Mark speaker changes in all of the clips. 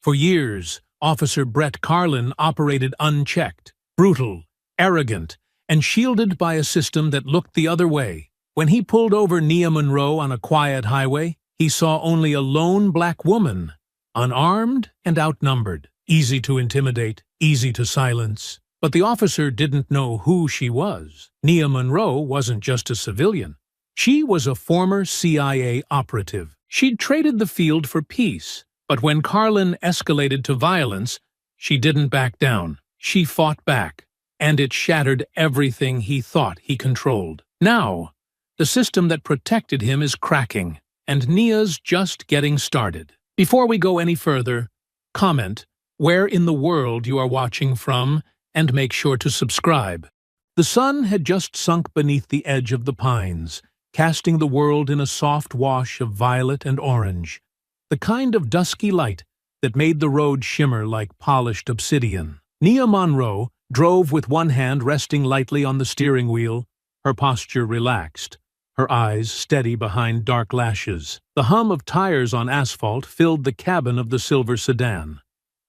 Speaker 1: For years, Officer Brett Carlin operated unchecked, brutal, arrogant, and shielded by a system that looked the other way. When he pulled over Nia Monroe on a quiet highway, he saw only a lone black woman, unarmed and outnumbered, easy to intimidate, easy to silence. But the officer didn't know who she was. Nia Monroe wasn't just a civilian. She was a former CIA operative. She'd traded the field for peace, but when Carlin escalated to violence, she didn't back down. She fought back, and it shattered everything he thought he controlled. Now, the system that protected him is cracking, and Nia's just getting started. Before we go any further, comment where in the world you are watching from, and make sure to subscribe. The sun had just sunk beneath the edge of the pines, casting the world in a soft wash of violet and orange, the kind of dusky light that made the road shimmer like polished obsidian. Nia Monroe drove with one hand resting lightly on the steering wheel, her posture relaxed, her eyes steady behind dark lashes. The hum of tires on asphalt filled the cabin of the silver sedan,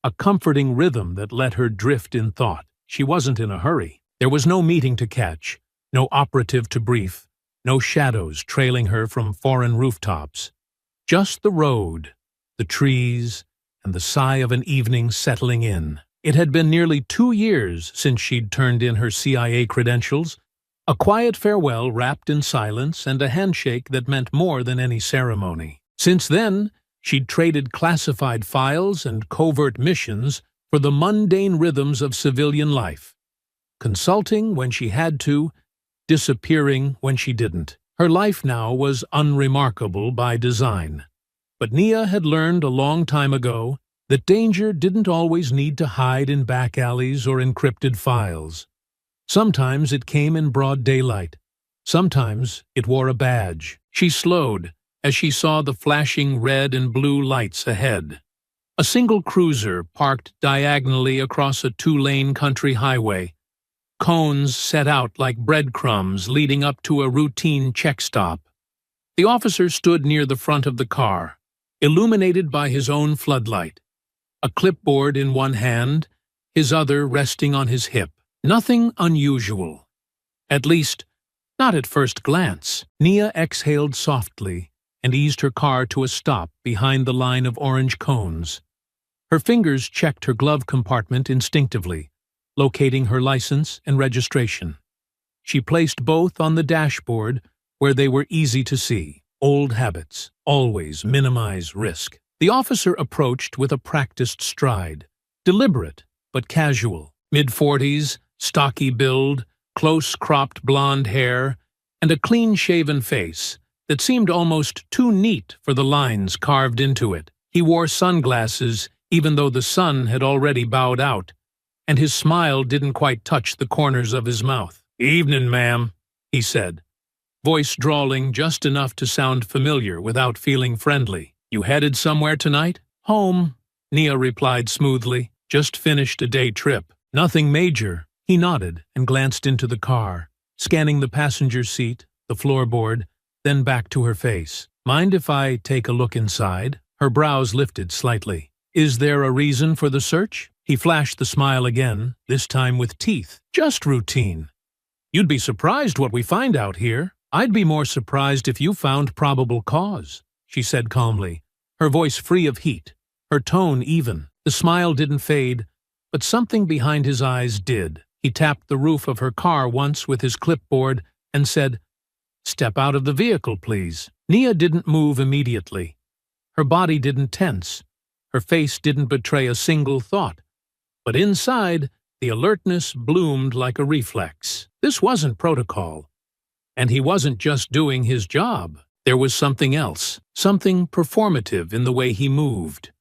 Speaker 1: a comforting rhythm that let her drift in thought. She wasn't in a hurry. There was no meeting to catch, no operative to brief, no shadows trailing her from foreign rooftops. Just the road, the trees, and the sigh of an evening settling in. It had been nearly 2 years since she'd turned in her CIA credentials, a quiet farewell wrapped in silence and a handshake that meant more than any ceremony. Since then, she'd traded classified files and covert missions for the mundane rhythms of civilian life, consulting when she had to, disappearing when she didn't. Her life now was unremarkable by design. But Nia had learned a long time ago that danger didn't always need to hide in back alleys or encrypted files. Sometimes it came in broad daylight. Sometimes it wore a badge. She slowed as she saw the flashing red and blue lights ahead. A single cruiser parked diagonally across a 2-lane country highway. Cones set out like breadcrumbs leading up to a routine check stop. The officer stood near the front of the car, illuminated by his own floodlight, a clipboard in one hand, his other resting on his hip. Nothing unusual. At least, not at first glance. Nia exhaled softly and eased her car to a stop behind the line of orange cones. Her fingers checked her glove compartment instinctively, locating her license and registration. She placed both on the dashboard where they were easy to see. Old habits always minimize risk. The officer approached with a practiced stride, deliberate but casual. Mid-40s, stocky build, close-cropped blonde hair, and a clean-shaven face that seemed almost too neat for the lines carved into it. He wore sunglasses even though the sun had already bowed out, and his smile didn't quite touch the corners of his mouth. "Evening, ma'am," he said, voice drawling just enough to sound familiar without feeling friendly. "You headed somewhere tonight?" "Home," Nia replied smoothly. "Just finished a day trip." "Nothing major." He nodded and glanced into the car, scanning the passenger seat, the floorboard, then back to her face. "Mind if I take a look inside?" Her brows lifted slightly. "Is there a reason for the search?" He flashed the smile again, this time with teeth. "Just routine. You'd be surprised what we find out here." "I'd be more surprised if you found probable cause," she said calmly, her voice free of heat, her tone even. The smile didn't fade, but something behind his eyes did. He tapped the roof of her car once with his clipboard and said, "Step out of the vehicle, please." Nia didn't move immediately. Her body didn't tense. Her face didn't betray a single thought. But inside, the alertness bloomed like a reflex. This wasn't protocol. And he wasn't just doing his job. There was something else, something performative in the way he moved.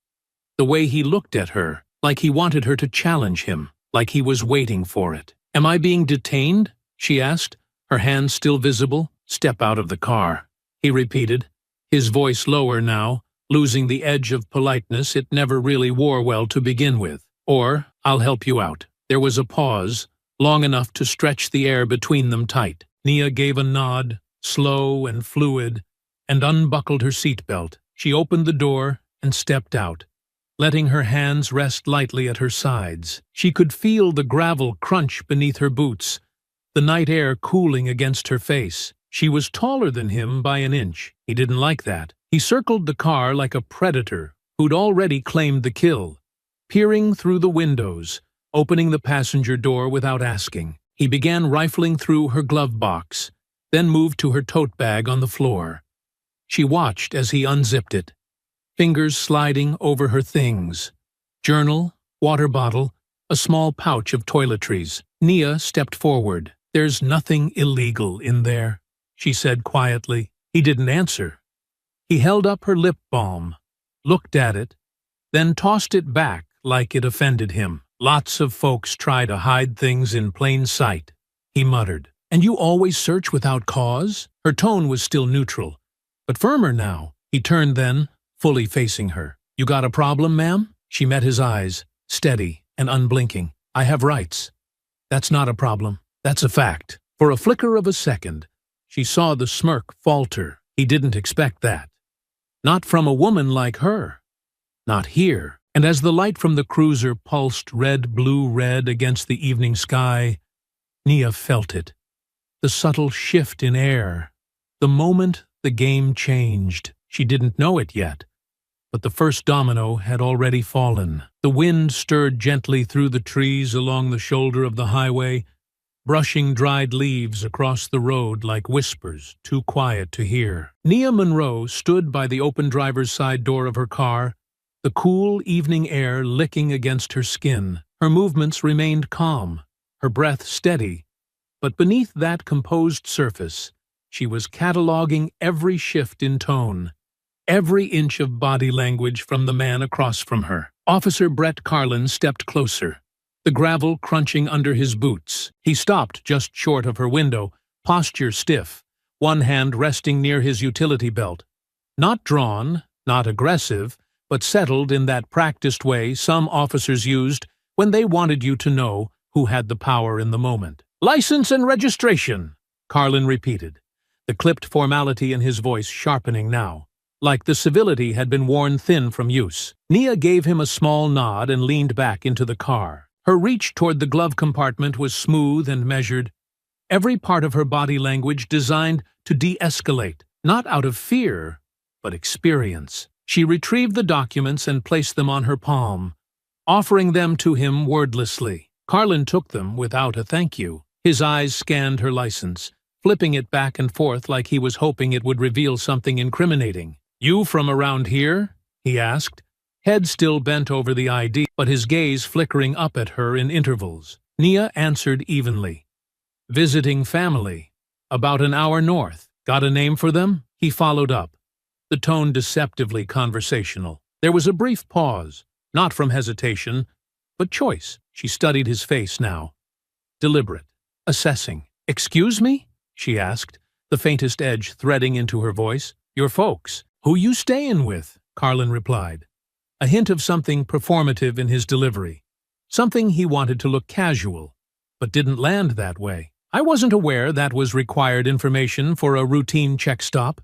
Speaker 1: The way he looked at her, like he wanted her to challenge him, like he was waiting for it. "Am I being detained?" she asked, her hands still visible. "Step out of the car," he repeated, his voice lower now, losing the edge of politeness it never really wore well to begin with. "Or, I'll help you out." There was a pause, long enough to stretch the air between them tight. Nia gave a nod, slow and fluid, and unbuckled her seatbelt. She opened the door and stepped out, letting her hands rest lightly at her sides. She could feel the gravel crunch beneath her boots, the night air cooling against her face. She was taller than him by an inch. He didn't like that. He circled the car like a predator who'd already claimed the kill, peering through the windows, opening the passenger door without asking. He began rifling through her glove box, then moved to her tote bag on the floor. She watched as he unzipped it, fingers sliding over her things. Journal, water bottle, a small pouch of toiletries. Nia stepped forward. "There's nothing illegal in there," she said quietly. He didn't answer. He held up her lip balm, looked at it, then tossed it back like it offended him. "Lots of folks try to hide things in plain sight," he muttered. "And you always search without cause?" Her tone was still neutral, but firmer now. He turned then, fully facing her. "You got a problem, ma'am?" She met his eyes, steady and unblinking. "I have rights. That's not a problem. That's a fact." For a flicker of a second, she saw the smirk falter. He didn't expect that. Not from a woman like her. Not here. And as the light from the cruiser pulsed red-blue-red against the evening sky, Nia felt it. The subtle shift in air. The moment the game changed. She didn't know it yet, but the first domino had already fallen. The wind stirred gently through the trees along the shoulder of the highway, brushing dried leaves across the road like whispers too quiet to hear. Nia Monroe stood by the open driver's side door of her car, the cool evening air licking against her skin. Her movements remained calm, her breath steady, but beneath that composed surface, she was cataloging every shift in tone, every inch of body language from the man across from her. Officer Brett Carlin stepped closer, the gravel crunching under his boots. He stopped just short of her window, posture stiff, one hand resting near his utility belt. Not drawn, not aggressive, but settled in that practiced way some officers used when they wanted you to know who had the power in the moment. "License and registration," Carlin repeated, the clipped formality in his voice sharpening now, like the civility had been worn thin from use. Nia gave him a small nod and leaned back into the car. Her reach toward the glove compartment was smooth and measured, every part of her body language designed to de-escalate, not out of fear, but experience. She retrieved the documents and placed them on her palm, offering them to him wordlessly. Carlin took them without a thank you. His eyes scanned her license, flipping it back and forth like he was hoping it would reveal something incriminating. "You from around here?" he asked, head still bent over the ID, but his gaze flickering up at her in intervals. Nia answered evenly. "Visiting family. About an hour north. Got a name for them?" He followed up, the tone deceptively conversational. There was a brief pause, not from hesitation, but choice. She studied his face now. Deliberate, assessing. "Excuse me?" she asked, the faintest edge threading into her voice. "Your folks. Who you stayin' with?" Carlin replied, a hint of something performative in his delivery, something he wanted to look casual, but didn't land that way. "I wasn't aware that was required information for a routine check stop,"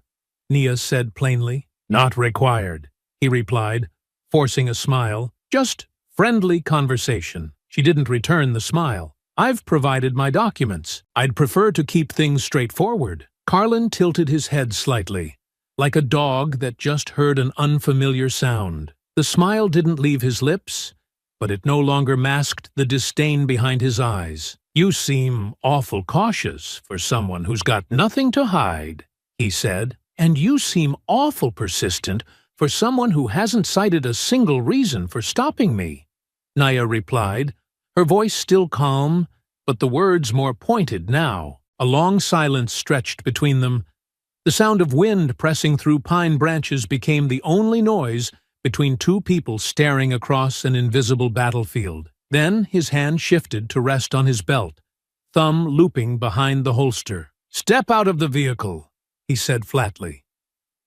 Speaker 1: Nia said plainly. "Not required," he replied, forcing a smile. "Just friendly conversation." She didn't return the smile. "I've provided my documents. I'd prefer to keep things straightforward." Carlin tilted his head slightly, like a dog that just heard an unfamiliar sound. The smile didn't leave his lips, but it no longer masked the disdain behind his eyes. "You seem awful cautious for someone who's got nothing to hide," he said. "And you seem awful persistent for someone who hasn't cited a single reason for stopping me," Nia replied, her voice still calm, but the words more pointed now. A long silence stretched between them. The sound of wind pressing through pine branches became the only noise between two people staring across an invisible battlefield. Then his hand shifted to rest on his belt, thumb looping behind the holster. "Step out of the vehicle," he said flatly.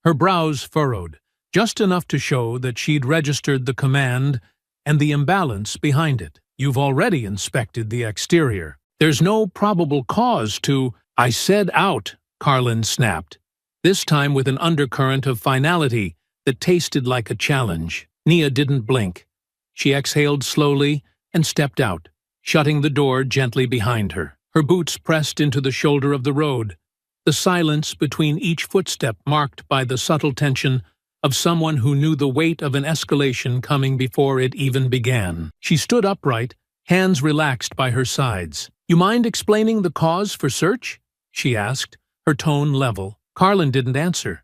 Speaker 1: Her brows furrowed, just enough to show that she'd registered the command and the imbalance behind it. "You've already inspected the exterior. There's no probable cause to—" "I said out," Carlin snapped, this time with an undercurrent of finality that tasted like a challenge. Nia didn't blink. She exhaled slowly and stepped out, shutting the door gently behind her. Her boots pressed into the shoulder of the road, the silence between each footstep marked by the subtle tension of someone who knew the weight of an escalation coming before it even began. She stood upright, hands relaxed by her sides. "You mind explaining the cause for search?" she asked, her tone level. Carlin didn't answer.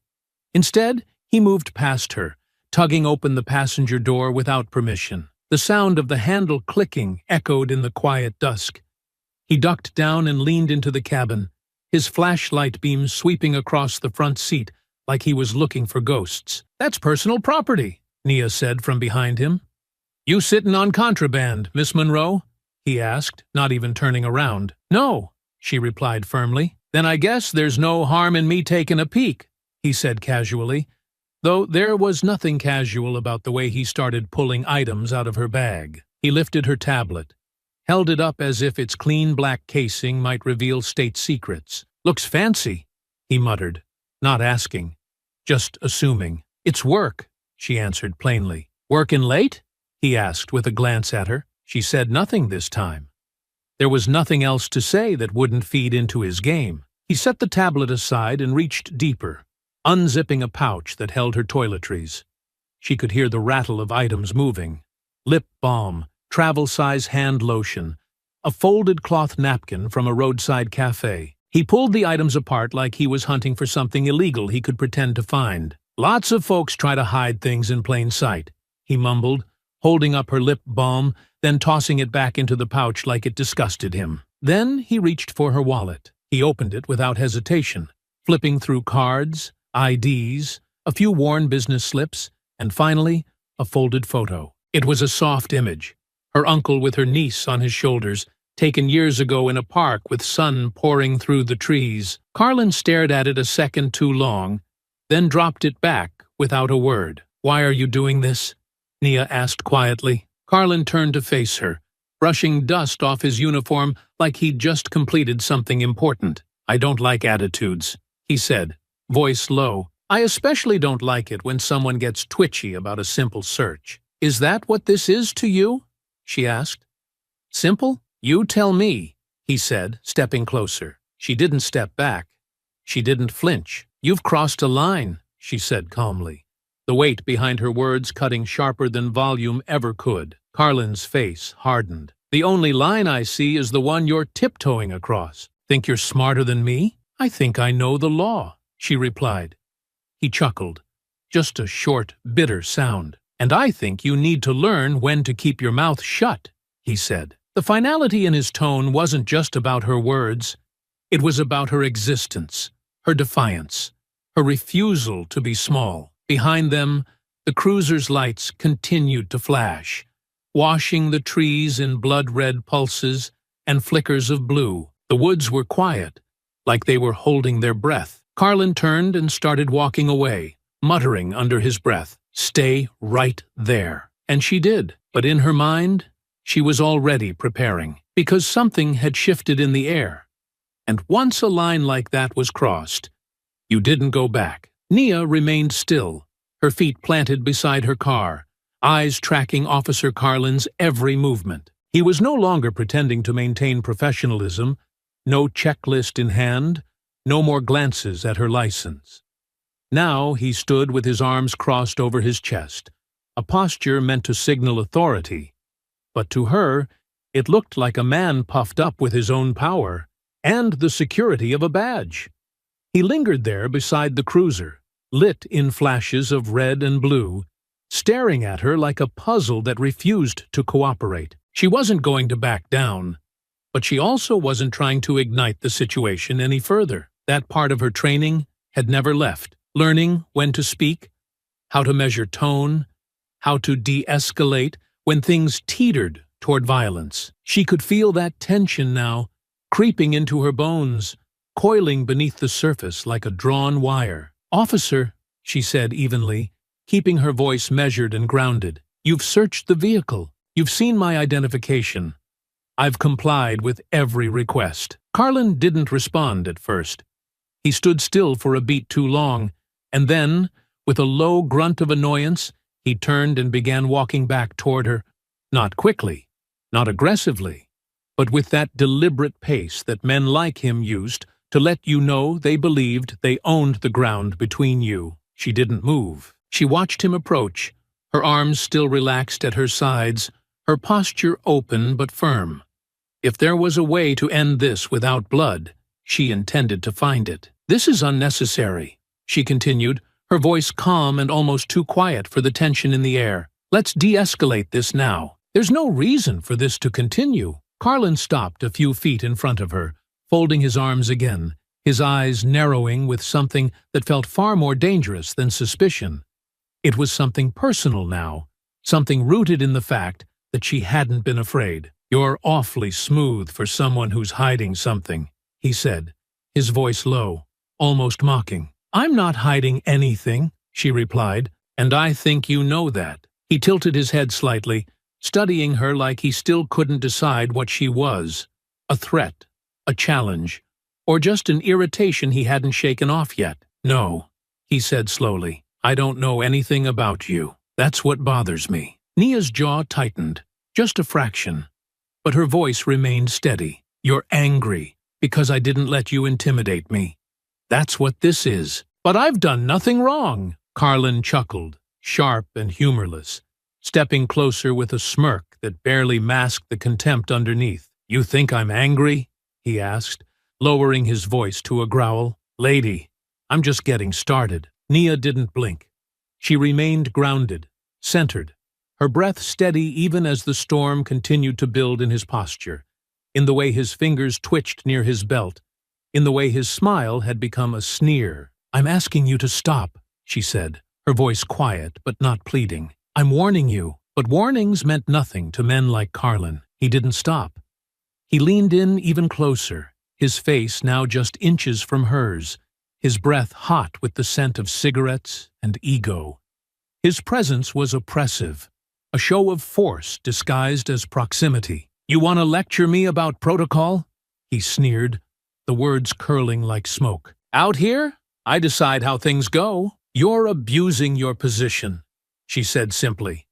Speaker 1: Instead, he moved past her, tugging open the passenger door without permission. The sound of the handle clicking echoed in the quiet dusk. He ducked down and leaned into the cabin, his flashlight beam sweeping across the front seat like he was looking for ghosts. "That's personal property," Nia said from behind him. "You sittin' on contraband, Miss Monroe?" he asked, not even turning around. "No," she replied firmly. "Then I guess there's no harm in me taking a peek," he said casually, though there was nothing casual about the way he started pulling items out of her bag. He lifted her tablet, held it up as if its clean black casing might reveal state secrets. "Looks fancy," he muttered, not asking, just assuming. "It's work," she answered plainly. "Workin' late?" he asked with a glance at her. She said nothing this time. There was nothing else to say that wouldn't feed into his game. He set the tablet aside and reached deeper, unzipping a pouch that held her toiletries. She could hear the rattle of items moving. Lip balm, travel-size hand lotion, a folded cloth napkin from a roadside cafe. He pulled the items apart like he was hunting for something illegal he could pretend to find. "Lots of folks try to hide things in plain sight," he mumbled, holding up her lip balm, then tossing it back into the pouch like it disgusted him. Then he reached for her wallet. He opened it without hesitation, flipping through cards, IDs, a few worn business slips, and finally, a folded photo. It was a soft image, her uncle with her niece on his shoulders, taken years ago in a park with sun pouring through the trees. Carlin stared at it a second too long, then dropped it back without a word. "Why are you doing this?" Nia asked quietly. Carlin turned to face her, brushing dust off his uniform like he'd just completed something important. "I don't like attitudes," he said, voice low. "I especially don't like it when someone gets twitchy about a simple search." "Is that what this is to you?" she asked. "Simple? You tell me," he said, stepping closer. She didn't step back. She didn't flinch. "You've crossed a line," she said calmly, the weight behind her words cutting sharper than volume ever could. Carlin's face hardened. "The only line I see is the one you're tiptoeing across. Think you're smarter than me?" "I think I know the law," she replied. He chuckled, just a short, bitter sound. "And I think you need to learn when to keep your mouth shut," he said. The finality in his tone wasn't just about her words. It was about her existence, her defiance, her refusal to be small. Behind them, the cruiser's lights continued to flash, washing the trees in blood-red pulses and flickers of blue. The woods were quiet, like they were holding their breath. Carlin turned and started walking away, muttering under his breath, "Stay right there." And she did, but in her mind, she was already preparing, because something had shifted in the air. And once a line like that was crossed, you didn't go back. Nia remained still, her feet planted beside her car, eyes tracking Officer Carlin's every movement. He was no longer pretending to maintain professionalism, no checklist in hand, no more glances at her license. Now he stood with his arms crossed over his chest, a posture meant to signal authority. But to her, it looked like a man puffed up with his own power and the security of a badge. He lingered there beside the cruiser, lit in flashes of red and blue, staring at her like a puzzle that refused to cooperate. She wasn't going to back down, but she also wasn't trying to ignite the situation any further. That part of her training had never left, learning when to speak, how to measure tone, how to de-escalate when things teetered toward violence. She could feel that tension now, creeping into her bones, coiling beneath the surface like a drawn wire. "Officer," she said evenly, keeping her voice measured and grounded, "you've searched the vehicle. You've seen my identification. I've complied with every request." Carlin didn't respond at first. He stood still for a beat too long, and then, with a low grunt of annoyance, He turned and began walking back toward her, not quickly, not aggressively, but with that deliberate pace that men like him used to let you know they believed they owned the ground between you. She didn't move. She watched him approach, her arms still relaxed at her sides, her posture open but firm. If there was a way to end this without blood, she intended to find it. "This is unnecessary," she continued, her voice calm and almost too quiet for the tension in the air. "Let's de-escalate this now. There's no reason for this to continue." Carlin stopped a few feet in front of her, folding his arms again, his eyes narrowing with something that felt far more dangerous than suspicion. It was something personal now, something rooted in the fact that she hadn't been afraid. "You're awfully smooth for someone who's hiding something," he said, his voice low, almost mocking. "I'm not hiding anything," she replied, "and I think you know that." He tilted his head slightly, studying her like he still couldn't decide what she was. A threat, a challenge, or just an irritation he hadn't shaken off yet. "No," he said slowly, "I don't know anything about you. That's what bothers me." Nia's jaw tightened, just a fraction, but her voice remained steady. "You're angry because I didn't let you intimidate me. That's what this is." "But I've done nothing wrong," Carlin chuckled, sharp and humorless, stepping closer with a smirk that barely masked the contempt underneath. "You think I'm angry?" he asked, lowering his voice to a growl. "Lady, I'm just getting started." Nia didn't blink. She remained grounded, centered, her breath steady even as the storm continued to build in his posture, in the way his fingers twitched near his belt, in the way his smile had become a sneer. "I'm asking you to stop," she said, her voice quiet but not pleading. "I'm warning you." But warnings meant nothing to men like Carlin. He didn't stop. He leaned in even closer, his face now just inches from hers, his breath hot with the scent of cigarettes and ego. His presence was oppressive, a show of force disguised as proximity. "You want to lecture me about protocol?" he sneered, the words curling like smoke. "Out here, I decide how things go." "You're abusing your position," she said simply,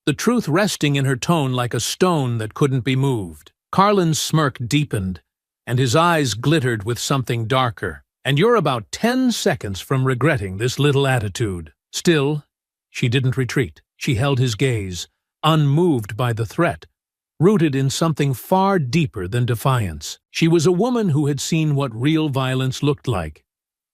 Speaker 1: the truth resting in her tone like a stone that couldn't be moved. Carlin's smirk deepened, and his eyes glittered with something darker. "And you're about 10 seconds from regretting this little attitude." Still, she didn't retreat. She held his gaze, unmoved by the threat, rooted in something far deeper than defiance. She was a woman who had seen what real violence looked like,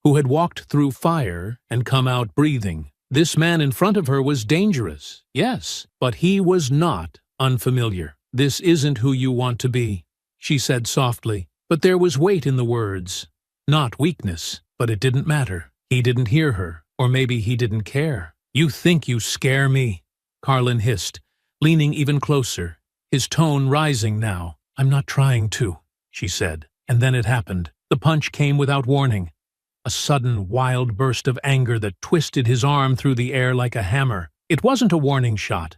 Speaker 1: who had walked through fire and come out breathing. This man in front of her was dangerous, yes, but he was not unfamiliar. "This isn't who you want to be," she said softly, but there was weight in the words, not weakness. But it didn't matter. He didn't hear her, or maybe he didn't care. "You think you scare me," Carlin hissed, leaning even closer, his tone rising now. "I'm not trying to," she said, and then it happened. The punch came without warning. A sudden, wild burst of anger that twisted his arm through the air like a hammer. It wasn't a warning shot,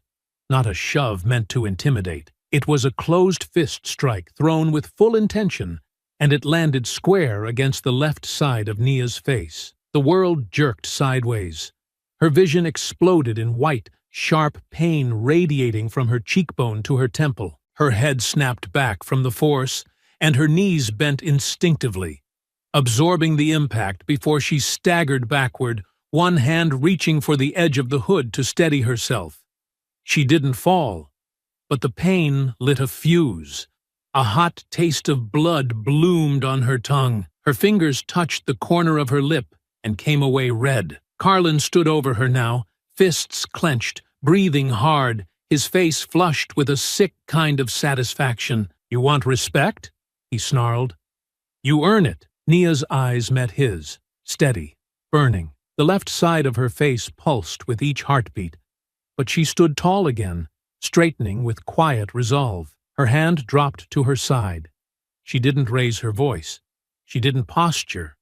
Speaker 1: not a shove meant to intimidate. It was a closed fist strike thrown with full intention, and it landed square against the left side of Nia's face. The world jerked sideways. Her vision exploded in white, sharp pain radiating from her cheekbone to her temple. Her head snapped back from the force, and her knees bent instinctively, absorbing the impact before she staggered backward, one hand reaching for the edge of the hood to steady herself. She didn't fall, but the pain lit a fuse. A hot taste of blood bloomed on her tongue. Her fingers touched the corner of her lip and came away red. Carlin stood over her now, fists clenched, breathing hard, his face flushed with a sick kind of satisfaction. "You want respect?" he snarled. "You earn it." Nia's eyes met his, steady, burning. The left side of her face pulsed with each heartbeat, but she stood tall again, straightening with quiet resolve. Her hand dropped to her side. She didn't raise her voice. She didn't posture.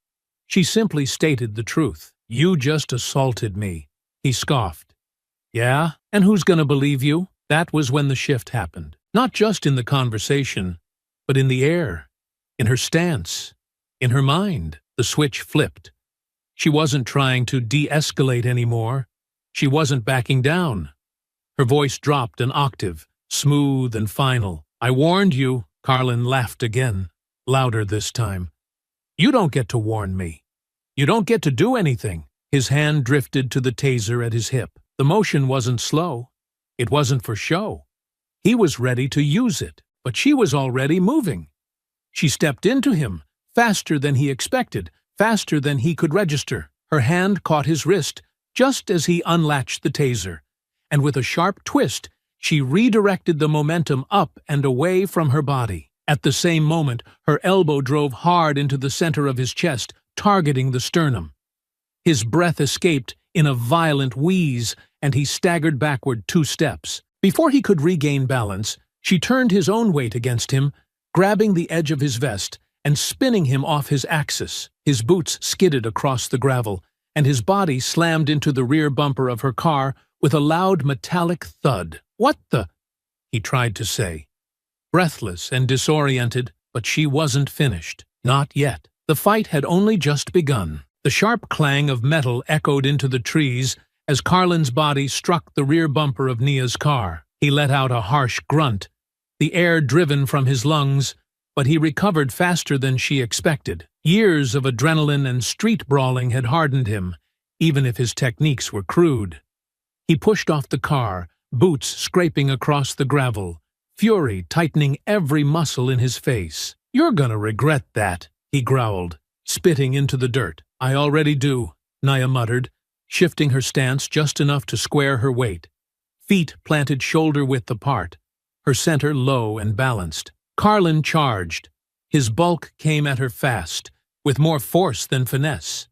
Speaker 1: She simply stated the truth. "You just assaulted me," he scoffed. "Yeah? And who's gonna believe you?" That was when the shift happened. Not just in the conversation, but in the air, in her stance, in her mind. The switch flipped. She wasn't trying to de-escalate anymore. She wasn't backing down. Her voice dropped an octave, smooth and final. "I warned you," Carlin laughed again, louder this time. "You don't get to warn me. You don't get to do anything." His hand drifted to the taser at his hip. The motion wasn't slow. It wasn't for show. He was ready to use it, but she was already moving. She stepped into him, faster than he expected, faster than he could register. Her hand caught his wrist just as he unlatched the taser, and with a sharp twist, she redirected the momentum up and away from her body. At the same moment, her elbow drove hard into the center of his chest, targeting the sternum. His breath escaped in a violent wheeze, and he staggered backward 2 steps. Before he could regain balance, she turned his own weight against him, grabbing the edge of his vest and spinning him off his axis. His boots skidded across the gravel, and his body slammed into the rear bumper of her car with a loud metallic thud. "What the?" he tried to say. Breathless and disoriented, but she wasn't finished. Not yet. The fight had only just begun. The sharp clang of metal echoed into the trees as Carlin's body struck the rear bumper of Nia's car. He let out a harsh grunt, the air driven from his lungs, but he recovered faster than she expected. Years of adrenaline and street brawling had hardened him, even if his techniques were crude. He pushed off the car, boots scraping across the gravel, fury tightening every muscle in his face. "You're gonna regret that," he growled, spitting into the dirt. "I already do," Nia muttered, shifting her stance just enough to square her weight. Feet planted shoulder-width apart, her center low and balanced. Carlin charged. His bulk came at her fast, with more force than finesse.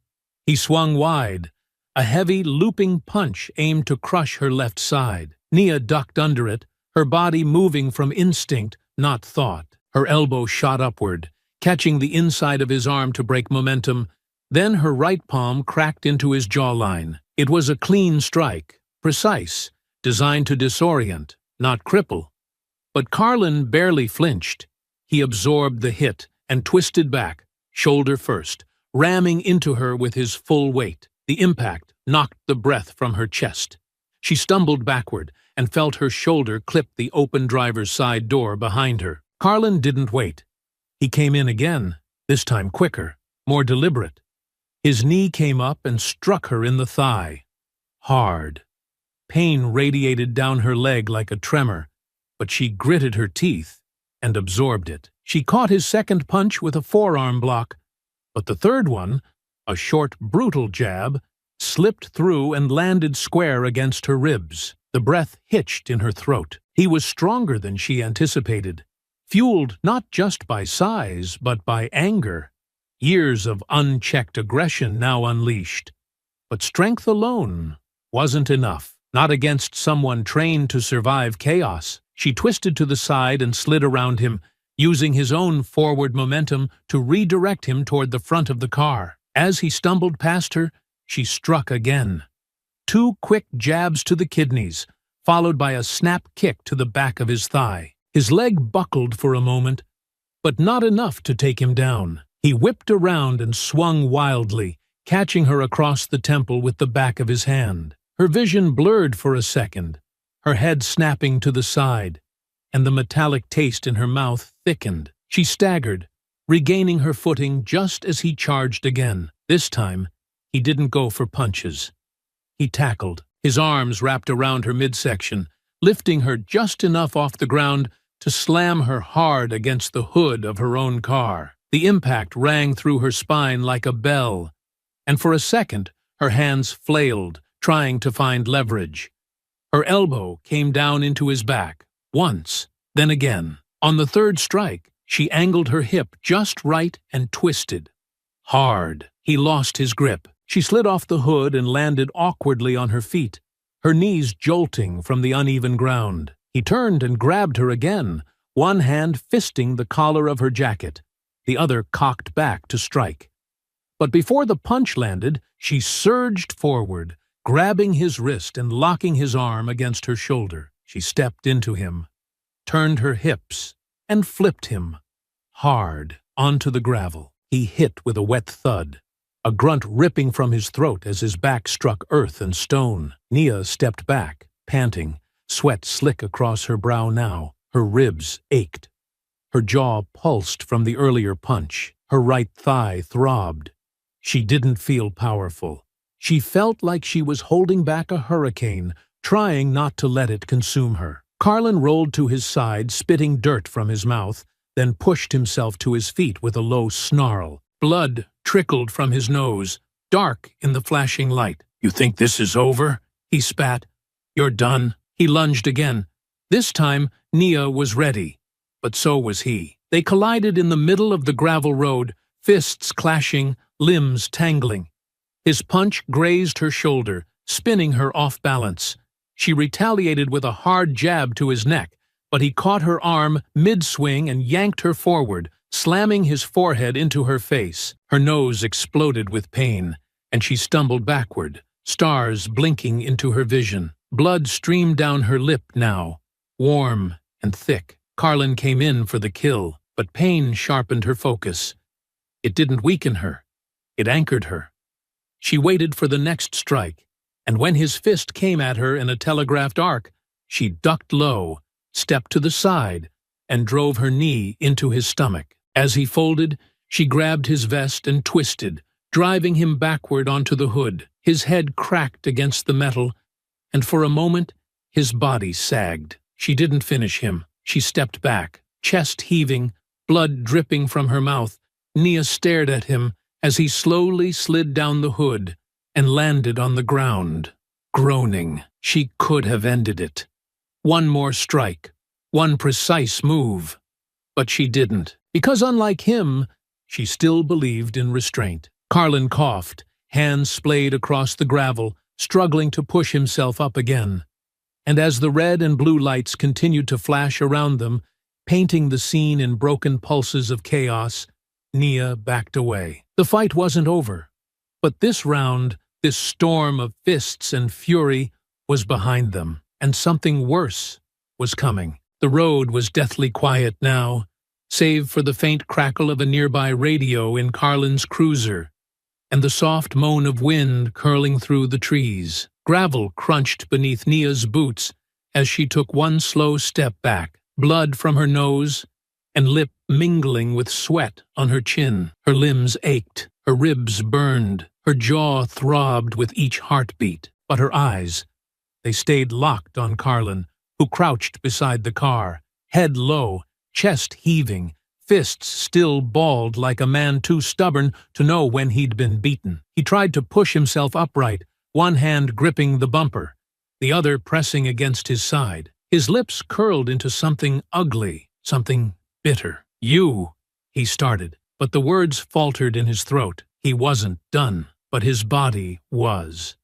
Speaker 1: He swung wide, a heavy, looping punch aimed to crush her left side. Nia ducked under it, her body moving from instinct, not thought. Her elbow shot upward, catching the inside of his arm to break momentum. Then her right palm cracked into his jawline. It was a clean strike, precise, designed to disorient, not cripple. But Carlin barely flinched. He absorbed the hit and twisted back, shoulder first, ramming into her with his full weight. The impact knocked the breath from her chest. She stumbled backward and felt her shoulder clip the open driver's side door behind her. Carlin didn't wait. He came in again, this time quicker, more deliberate. His knee came up and struck her in the thigh. Hard. Pain radiated down her leg like a tremor, but she gritted her teeth and absorbed it. She caught his second punch with a forearm block, but the third one, a short, brutal jab, slipped through and landed square against her ribs. The breath hitched in her throat. He was stronger than she anticipated, fueled not just by size, but by anger. Years of unchecked aggression now unleashed. But strength alone wasn't enough, not against someone trained to survive chaos. She twisted to the side and slid around him, using his own forward momentum to redirect him toward the front of the car. As he stumbled past her, she struck again. 2 quick jabs to the kidneys, followed by a snap kick to the back of his thigh. His leg buckled for a moment, but not enough to take him down. He whipped around and swung wildly, catching her across the temple with the back of his hand. Her vision blurred for a second, her head snapping to the side, and the metallic taste in her mouth thickened. She staggered, regaining her footing just as he charged again. This time, he didn't go for punches. He tackled, his arms wrapped around her midsection, lifting her just enough off the ground to slam her hard against the hood of her own car. The impact rang through her spine like a bell, and for a second her hands flailed, trying to find leverage. Her elbow came down into his back, once, then again. On the third strike, she angled her hip just right and twisted. Hard. He lost his grip. She slid off the hood and landed awkwardly on her feet, her knees jolting from the uneven ground. He turned and grabbed her again, one hand fisting the collar of her jacket, the other cocked back to strike. But before the punch landed, she surged forward, grabbing his wrist and locking his arm against her shoulder. She stepped into him, turned her hips, and flipped him, hard, onto the gravel. He hit with a wet thud, a grunt ripping from his throat as his back struck earth and stone. Nia stepped back, panting, sweat slick across her brow now. Her ribs ached. Her jaw pulsed from the earlier punch. Her right thigh throbbed. She didn't feel powerful. She felt like she was holding back a hurricane, trying not to let it consume her. Carlin rolled to his side, spitting dirt from his mouth, then pushed himself to his feet with a low snarl. Blood trickled from his nose, dark in the flashing light. "You think this is over?" he spat. "You're done." He lunged again. This time, Nia was ready, but so was he. They collided in the middle of the gravel road, fists clashing, limbs tangling. His punch grazed her shoulder, spinning her off balance. She retaliated with a hard jab to his neck, but he caught her arm mid-swing and yanked her forward, slamming his forehead into her face. Her nose exploded with pain, and she stumbled backward, stars blinking into her vision. Blood streamed down her lip now, warm and thick. Carlin came in for the kill, but pain sharpened her focus. It didn't weaken her. It anchored her. She waited for the next strike, and when his fist came at her in a telegraphed arc, she ducked low, stepped to the side, and drove her knee into his stomach. As he folded, she grabbed his vest and twisted, driving him backward onto the hood. His head cracked against the metal, and for a moment, his body sagged. She didn't finish him. She stepped back, chest heaving, blood dripping from her mouth. Nia stared at him as he slowly slid down the hood and landed on the ground, groaning. She could have ended it. One more strike, one precise move. But she didn't, because unlike him, she still believed in restraint. Carlin coughed, hands splayed across the gravel, struggling to push himself up again. And as the red and blue lights continued to flash around them, painting the scene in broken pulses of chaos, Nia backed away. The fight wasn't over, but this round, this storm of fists and fury, was behind them, and something worse was coming. The road was deathly quiet now, save for the faint crackle of a nearby radio in Carlin's cruiser, and the soft moan of wind curling through the trees. Gravel crunched beneath Nia's boots as she took one slow step back, blood from her nose and lip mingling with sweat on her chin. Her limbs ached, her ribs burned, her jaw throbbed with each heartbeat. But her eyes, they stayed locked on Carlin, who crouched beside the car, head low, chest heaving, fists still balled like a man too stubborn to know when he'd been beaten. He tried to push himself upright, one hand gripping the bumper, the other pressing against his side. His lips curled into something ugly, something bitter. "You," he started, but the words faltered in his throat. He wasn't done, but his body was.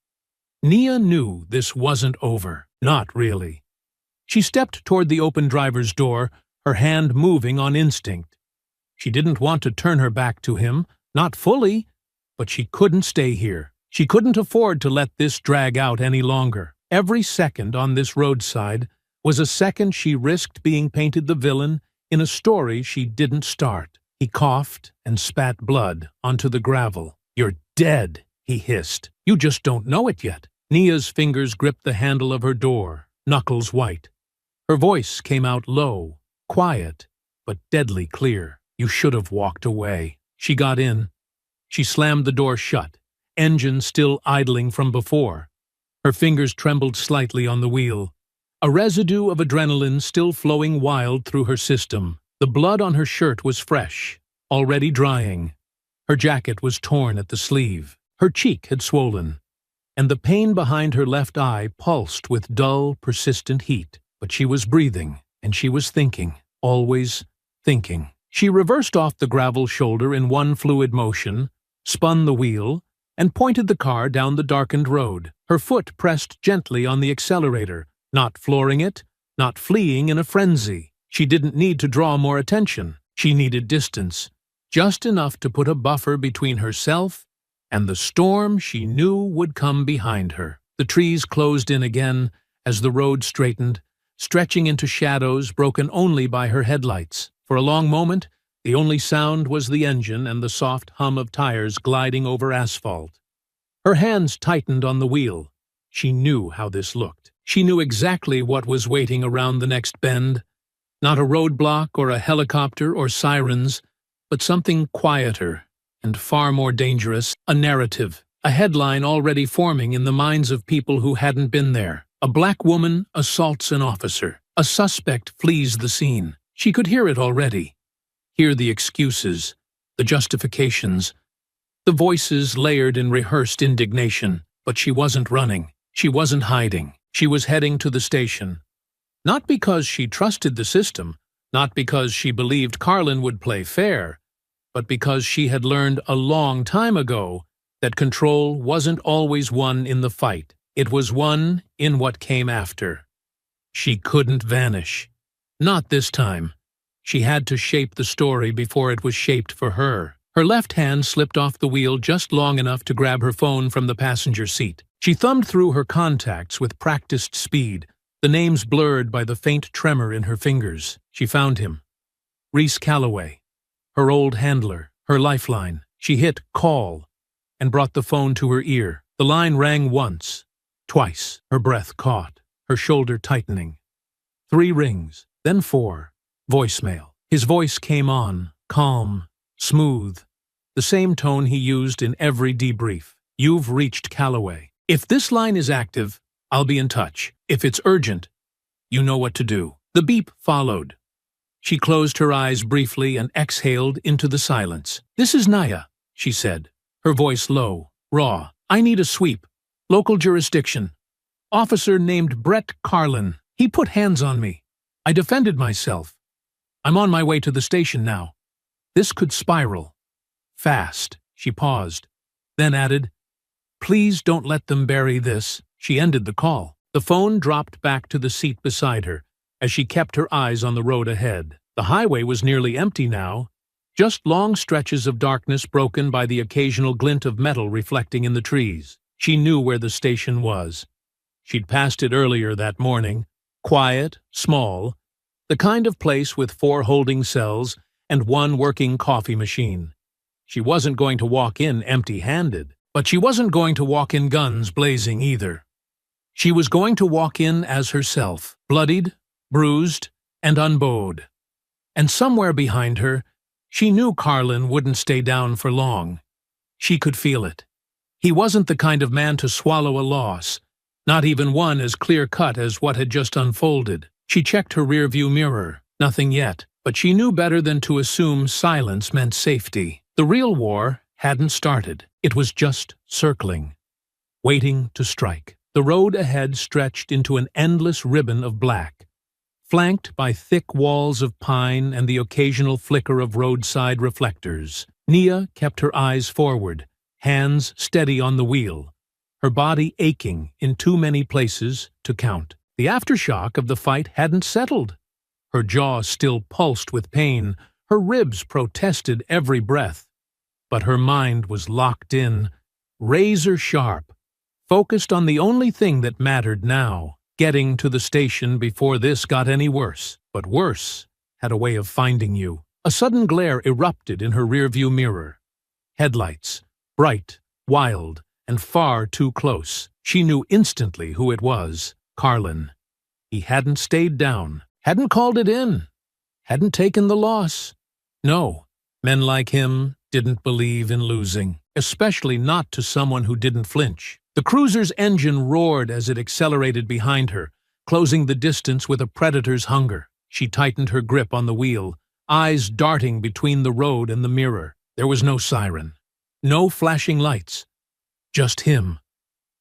Speaker 1: Nia knew this wasn't over. Not really. She stepped toward the open driver's door, her hand moving on instinct. She didn't want to turn her back to him, not fully, but she couldn't stay here. She couldn't afford to let this drag out any longer. Every second on this roadside was a second she risked being painted the villain in a story she didn't start. He coughed and spat blood onto the gravel. "You're dead," he hissed. "You just don't know it yet." Nia's fingers gripped the handle of her door, knuckles white. Her voice came out low, quiet, but deadly clear. "You should have walked away." She got in. She slammed the door shut, engine still idling from before. Her fingers trembled slightly on the wheel, a residue of adrenaline still flowing wild through her system. The blood on her shirt was fresh, already drying. Her jacket was torn at the sleeve. Her cheek had swollen, and the pain behind her left eye pulsed with dull, persistent heat. But she was breathing, and she was thinking, always thinking. She reversed off the gravel shoulder in one fluid motion, spun the wheel, and pointed the car down the darkened road. Her foot pressed gently on the accelerator, not flooring it, not fleeing in a frenzy. She didn't need to draw more attention. She needed distance, just enough to put a buffer between herself and the storm she knew would come behind her. The trees closed in again as the road straightened, stretching into shadows broken only by her headlights. For a long moment, The only sound was the engine and the soft hum of tires gliding over asphalt. Her hands tightened on the wheel. She knew how this looked. She knew exactly what was waiting around the next bend. Not a roadblock or a helicopter or sirens, but something quieter and far more dangerous, a narrative, a headline already forming in the minds of people who hadn't been there. A black woman assaults an officer. A suspect flees the scene. She could hear it already. Hear the excuses, the justifications, the voices layered in rehearsed indignation. But she wasn't running. She wasn't hiding. She was heading to the station. Not because she trusted the system, not because she believed Carlin would play fair, but because she had learned a long time ago that control wasn't always won in the fight. It was won in what came after. She couldn't vanish. Not this time. She had to shape the story before it was shaped for her. Her left hand slipped off the wheel just long enough to grab her phone from the passenger seat. She thumbed through her contacts with practiced speed, the names blurred by the faint tremor in her fingers. She found him. Reese Calloway, her old handler, her lifeline. She hit call and brought the phone to her ear. The line rang once, twice. Her breath caught, her shoulder tightening. 3 rings, then 4. Voicemail. His voice came on, calm, smooth, the same tone he used in every debrief. You've reached Calloway. If this line is active, I'll be in touch. If it's urgent, you know what to do. The beep followed. She closed her eyes briefly and exhaled into the silence. This is Naya, she said, her voice low, raw. I need a sweep. Local jurisdiction. Officer named Brett Carlin. He put hands on me. I defended myself. I'm on my way to the station now. This could spiral. Fast. She paused, then added, Please don't let them bury this. She ended the call. The phone dropped back to the seat beside her as she kept her eyes on the road ahead. The highway was nearly empty now, just long stretches of darkness broken by the occasional glint of metal reflecting in the trees. She knew where the station was. She'd passed it earlier that morning. Quiet, small, the kind of place with 4 holding cells and 1 working coffee machine. She wasn't going to walk in empty-handed. But she wasn't going to walk in guns blazing either. She was going to walk in as herself, bloodied, bruised, and unbowed. And somewhere behind her, she knew Carlin wouldn't stay down for long. She could feel it. He wasn't the kind of man to swallow a loss, not even one as clear-cut as what had just unfolded. She checked her rearview mirror. Nothing yet, but she knew better than to assume silence meant safety. The real war hadn't started. It was just circling, waiting to strike. The road ahead stretched into an endless ribbon of black, flanked by thick walls of pine and the occasional flicker of roadside reflectors. Nia kept her eyes forward, hands steady on the wheel, her body aching in too many places to count. The aftershock of the fight hadn't settled. Her jaw still pulsed with pain, her ribs protested every breath. But her mind was locked in, razor sharp, focused on the only thing that mattered now, getting to the station before this got any worse. But worse had a way of finding you. A sudden glare erupted in her rearview mirror. Headlights, bright, wild, and far too close. She knew instantly who it was. Carlin. He hadn't stayed down, hadn't called it in, hadn't taken the loss. No, men like him didn't believe in losing, especially not to someone who didn't flinch. The cruiser's engine roared as it accelerated behind her, closing the distance with a predator's hunger. She tightened her grip on the wheel, eyes darting between the road and the mirror. There was no siren, no flashing lights, just him,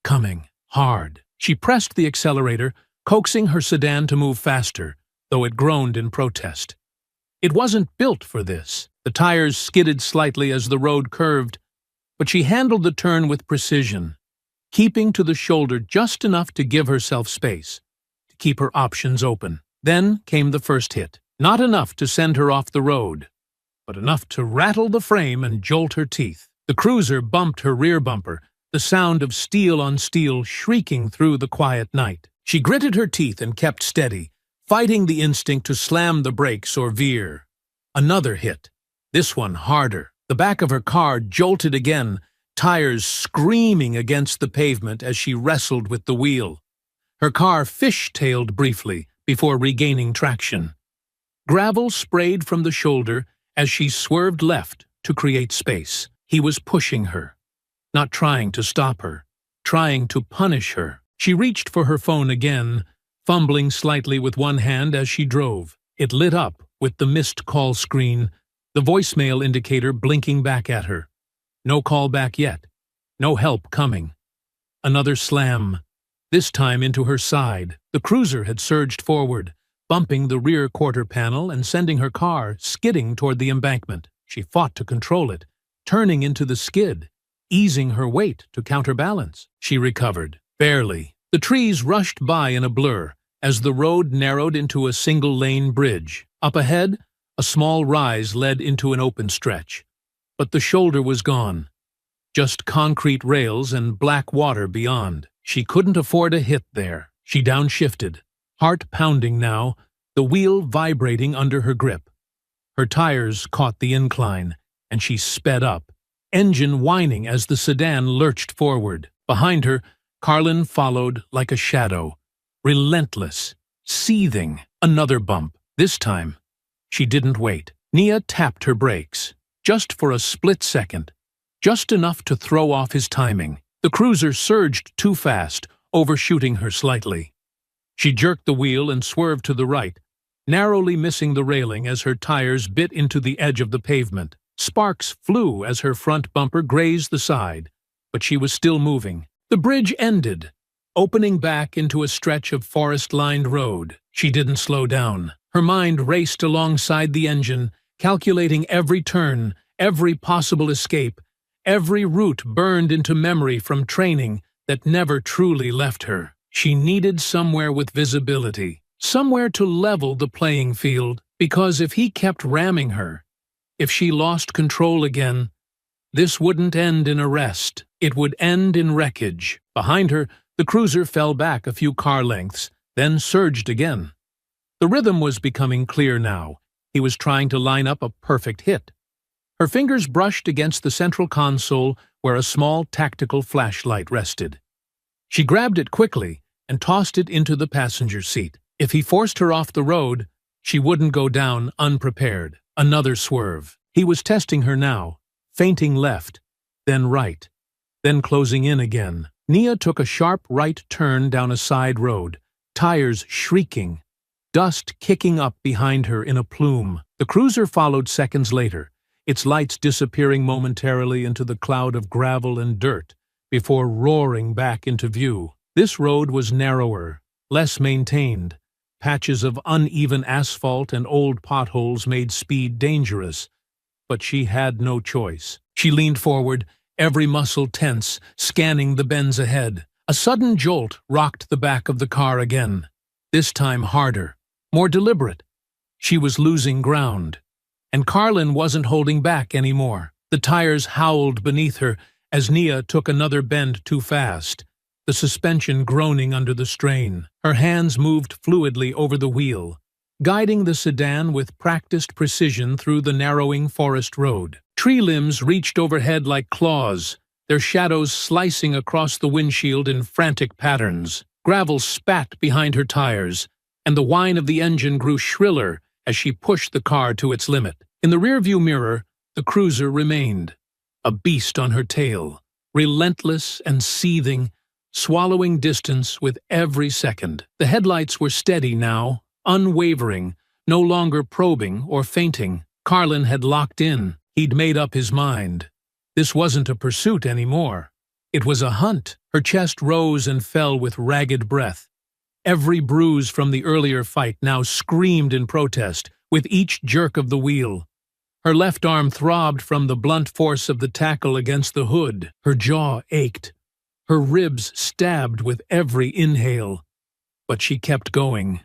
Speaker 1: coming, hard. She pressed the accelerator, coaxing her sedan to move faster, though it groaned in protest. It wasn't built for this. The tires skidded slightly as the road curved, but she handled the turn with precision, keeping to the shoulder just enough to give herself space, to keep her options open. Then came the first hit. Not enough to send her off the road, but enough to rattle the frame and jolt her teeth. The cruiser bumped her rear bumper, the sound of steel on steel shrieking through the quiet night. She gritted her teeth and kept steady, fighting the instinct to slam the brakes or veer. Another hit. This one harder. The back of her car jolted again, tires screaming against the pavement as she wrestled with the wheel. Her car fish-tailed briefly before regaining traction. Gravel sprayed from the shoulder as she swerved left to create space. He was pushing her, not trying to stop her, trying to punish her. She reached for her phone again, fumbling slightly with one hand as she drove. It lit up with the missed call screen, the voicemail indicator blinking back at her. No call back yet. No help coming. Another slam, this time into her side. The cruiser had surged forward, bumping the rear quarter panel and sending her car skidding toward the embankment. She fought to control it, turning into the skid, easing her weight to counterbalance. She recovered, barely. The trees rushed by in a blur as the road narrowed into a single-lane bridge. Up ahead, a small rise led into an open stretch. But the shoulder was gone. Just concrete rails and black water beyond. She couldn't afford a hit there. She downshifted, heart pounding now, the wheel vibrating under her grip. Her tires caught the incline, and she sped up, engine whining as the sedan lurched forward. Behind her, Carlin followed like a shadow, relentless, seething. Another bump. This time, she didn't wait. Nia tapped her brakes, just for a split second, just enough to throw off his timing. The cruiser surged too fast, overshooting her slightly. She jerked the wheel and swerved to the right, narrowly missing the railing as her tires bit into the edge of the pavement. Sparks flew as her front bumper grazed the side, but she was still moving. The bridge ended, opening back into a stretch of forest-lined road. She didn't slow down. Her mind raced alongside the engine, calculating every turn, every possible escape. Every route burned into memory from training that never truly left her. She needed somewhere with visibility, somewhere to level the playing field, because if he kept ramming her, if she lost control again, this wouldn't end in arrest. It would end in wreckage. Behind her, the cruiser fell back a few car lengths, then surged again. The rhythm was becoming clear now. He was trying to line up a perfect hit. Her fingers brushed against the central console where a small tactical flashlight rested. She grabbed it quickly and tossed it into the passenger seat. If he forced her off the road, she wouldn't go down unprepared. Another swerve. He was testing her now, feinting left, then right, then closing in again. Nia took a sharp right turn down a side road, tires shrieking, dust kicking up behind her in a plume. The cruiser followed seconds later, its lights disappearing momentarily into the cloud of gravel and dirt before roaring back into view. This road was narrower, less maintained. Patches of uneven asphalt and old potholes made speed dangerous, but she had no choice. She leaned forward, every muscle tense, scanning the bends ahead. A sudden jolt rocked the back of the car again, this time harder, more deliberate. She was losing ground. And Carlin wasn't holding back anymore. The tires howled beneath her as Nia took another bend too fast, the suspension groaning under the strain. Her hands moved fluidly over the wheel, guiding the sedan with practiced precision through the narrowing forest road. Tree limbs reached overhead like claws, their shadows slicing across the windshield in frantic patterns. Gravel spat behind her tires, and the whine of the engine grew shriller as she pushed the car to its limit. In the rearview mirror, the cruiser remained, a beast on her tail, relentless and seething, swallowing distance with every second. The headlights were steady now, unwavering, no longer probing or feinting. Carlin had locked in. He'd made up his mind. This wasn't a pursuit anymore. It was a hunt. Her chest rose and fell with ragged breath. Every bruise from the earlier fight now screamed in protest with each jerk of the wheel. Her left arm throbbed from the blunt force of the tackle against the hood. Her jaw ached. Her ribs stabbed with every inhale. But she kept going.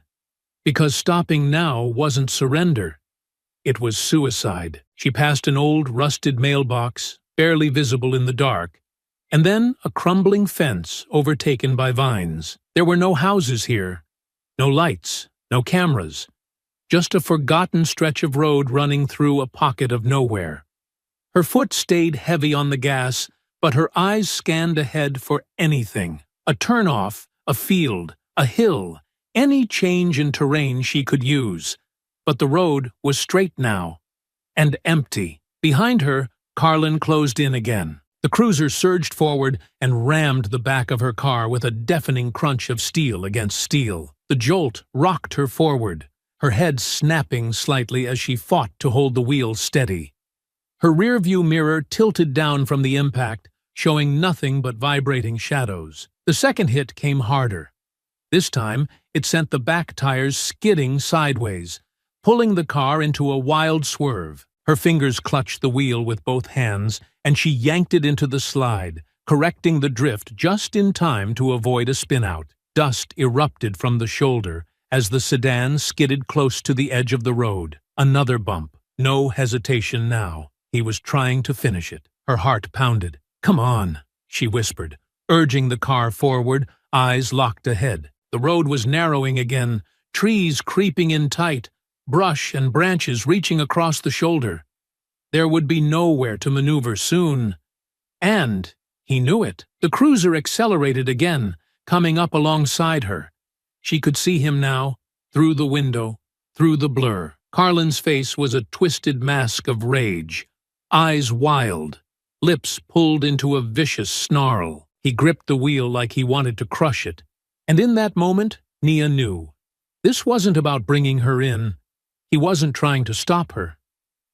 Speaker 1: Because stopping now wasn't surrender. It was suicide. She passed an old, rusted mailbox, barely visible in the dark, and then a crumbling fence overtaken by vines. There were no houses here, no lights, no cameras, just a forgotten stretch of road running through a pocket of nowhere. Her foot stayed heavy on the gas, but her eyes scanned ahead for anything. A turnoff, a field, a hill, any change in terrain she could use. But the road was straight now, and empty. Behind her, Carlin closed in again. The cruiser surged forward and rammed the back of her car with a deafening crunch of steel against steel. The jolt rocked her forward, her head snapping slightly as she fought to hold the wheel steady. Her rearview mirror tilted down from the impact, showing nothing but vibrating shadows. The second hit came harder. This time, it sent the back tires skidding sideways, pulling the car into a wild swerve. Her fingers clutched the wheel with both hands, and she yanked it into the slide, correcting the drift just in time to avoid a spin-out. Dust erupted from the shoulder as the sedan skidded close to the edge of the road. Another bump. No hesitation now. He was trying to finish it. Her heart pounded. "Come on," she whispered, urging the car forward, eyes locked ahead. The road was narrowing again, trees creeping in tight, brush and branches reaching across the shoulder. There would be nowhere to maneuver soon. And he knew it. The cruiser accelerated again, coming up alongside her. She could see him now, through the window, through the blur. Carlin's face was a twisted mask of rage, eyes wild, lips pulled into a vicious snarl. He gripped the wheel like he wanted to crush it. And in that moment, Nia knew. This wasn't about bringing her in. He wasn't trying to stop her.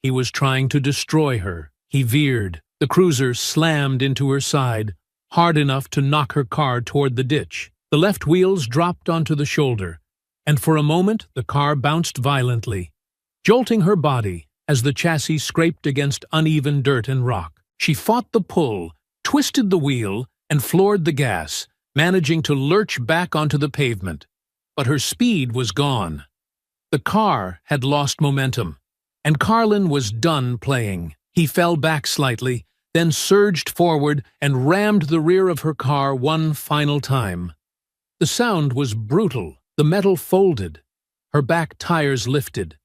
Speaker 1: He was trying to destroy her. He veered. The cruiser slammed into her side, hard enough to knock her car toward the ditch. The left wheels dropped onto the shoulder, and for a moment the car bounced violently, jolting her body as the chassis scraped against uneven dirt and rock. She fought the pull, twisted the wheel, and floored the gas, managing to lurch back onto the pavement. But her speed was gone. The car had lost momentum, and Carlin was done playing. He fell back slightly, then surged forward and rammed the rear of her car one final time. The sound was brutal. The metal folded. Her back tires lifted.